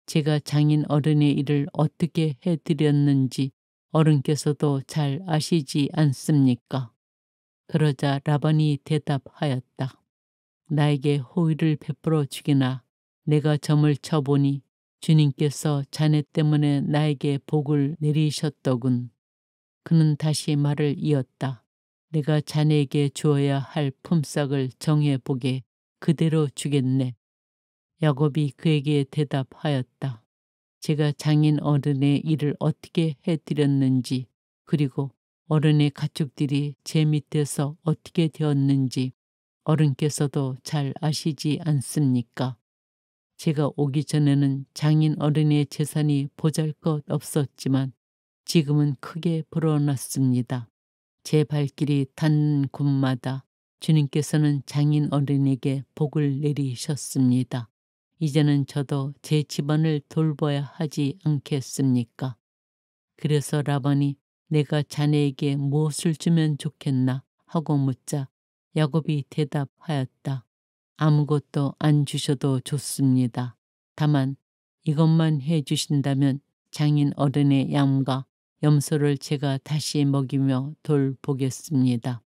제가 장인 어른의 일을 어떻게 해드렸는지 어른께서도 잘 아시지 않습니까? 그러자 라반이 대답하였다. 나에게 호의를 베풀어 주기나 내가 점을 쳐보니 주님께서 자네 때문에 나에게 복을 내리셨더군. 그는 다시 말을 이었다. 내가 자네에게 주어야 할 품삯을 정해보게 그대로 주겠네. 야곱이 그에게 대답하였다. 제가 장인 어른의 일을 어떻게 해드렸는지 그리고 어른의 가축들이 제 밑에서 어떻게 되었는지 어른께서도 잘 아시지 않습니까? 제가 오기 전에는 장인 어른의 재산이 보잘것없었지만 지금은 크게 불어났습니다. 제 발길이 닿는 곳마다 주님께서는 장인 어른에게 복을 내리셨습니다. 이제는 저도 제 집안을 돌봐야 하지 않겠습니까? 그래서 라반이 내가 자네에게 무엇을 주면 좋겠나? 하고 묻자 야곱이 대답하였다. 아무것도 안 주셔도 좋습니다. 다만 이것만 해 주신다면 장인 어른의 양과 염소를 제가 다시 먹이며 돌보겠습니다.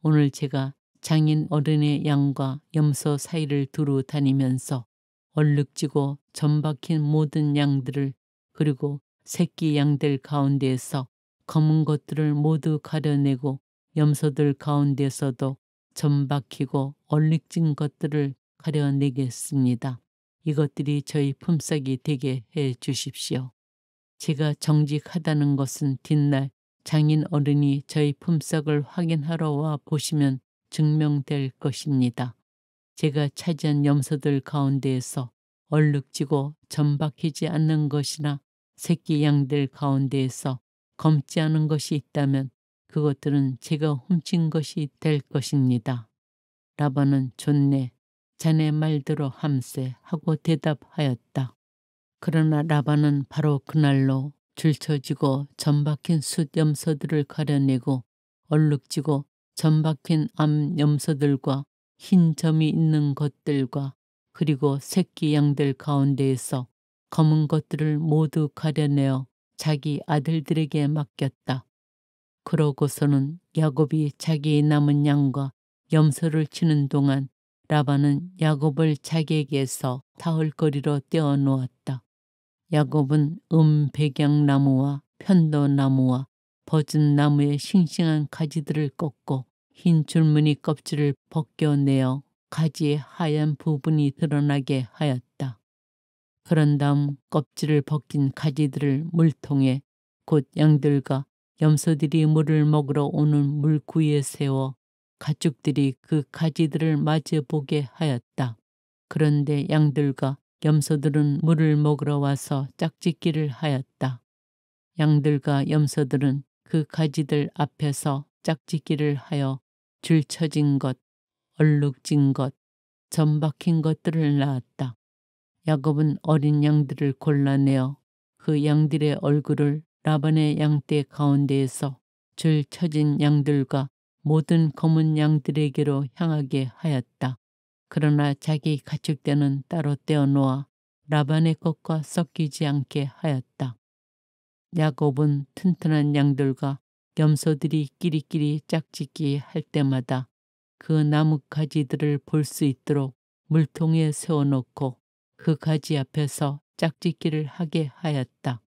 오늘 제가 장인 어른의 양과 염소 사이를 두루 다니면서 얼룩지고 점박힌 모든 양들을 그리고 새끼 양들 가운데에서 검은 것들을 모두 가려내고 염소들 가운데서도 점박히고 얼룩진 것들을 가려내겠습니다. 이것들이 저희 품삯이 되게 해 주십시오. 제가 정직하다는 것은 뒷날 장인 어른이 저희 품삯을 확인하러 와 보시면 증명될 것입니다. 제가 차지한 염소들 가운데에서 얼룩지고 점박히지 않는 것이나 새끼 양들 가운데에서 검지 않은 것이 있다면 그것들은 제가 훔친 것이 될 것입니다. 라반은 좋네, 자네 말대로 함세 하고 대답하였다. 그러나 라반은 바로 그날로 줄쳐지고 점박힌 숫 염소들을 가려내고 얼룩지고 점박힌 암 염소들과 흰 점이 있는 것들과 그리고 새끼 양들 가운데에서 검은 것들을 모두 가려내어 자기 아들들에게 맡겼다. 그러고서는 야곱이 자기의 남은 양과 염소를 치는 동안 라반은 야곱을 자기에게서 타흘거리로 떼어 놓았다. 야곱은 백양나무와 편도나무와 버즘나무의 싱싱한 가지들을 꺾고 흰 줄무늬 껍질을 벗겨내어 가지의 하얀 부분이 드러나게 하였다. 그런 다음 껍질을 벗긴 가지들을 물통에 곧 양들과 염소들이 물을 먹으러 오는 물구이에 세워 가축들이 그 가지들을 맞아보게 하였다. 그런데 양들과 염소들은 물을 먹으러 와서 짝짓기를 하였다. 양들과 염소들은 그 가지들 앞에서 짝짓기를 하여 줄쳐진 것, 얼룩진 것, 점박힌 것들을 낳았다. 야곱은 어린 양들을 골라내어 그 양들의 얼굴을 라반의 양떼 가운데에서 줄쳐진 양들과 모든 검은 양들에게로 향하게 하였다. 그러나 자기 가축대는 따로 떼어놓아 라반의 것과 섞이지 않게 하였다. 야곱은 튼튼한 양들과 염소들이 끼리끼리 짝짓기 할 때마다 그 나무 가지들을 볼 수 있도록 물통에 세워놓고 그 가지 앞에서 짝짓기를 하게 하였다.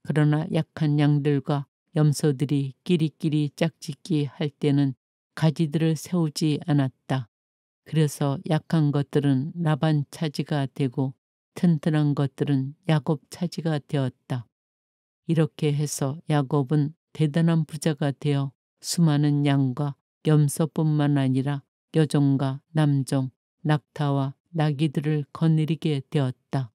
그러나 약한 양들과 염소들이 끼리끼리 짝짓기 할 때는 가지들을 세우지 않았다. 그래서 약한 것들은 라반 차지가 되고 튼튼한 것들은 야곱 차지가 되었다. 이렇게 해서 야곱은 대단한 부자가 되어 수많은 양과 염소뿐만 아니라 여종과 남종, 낙타와 나귀들을 거느리게 되었다.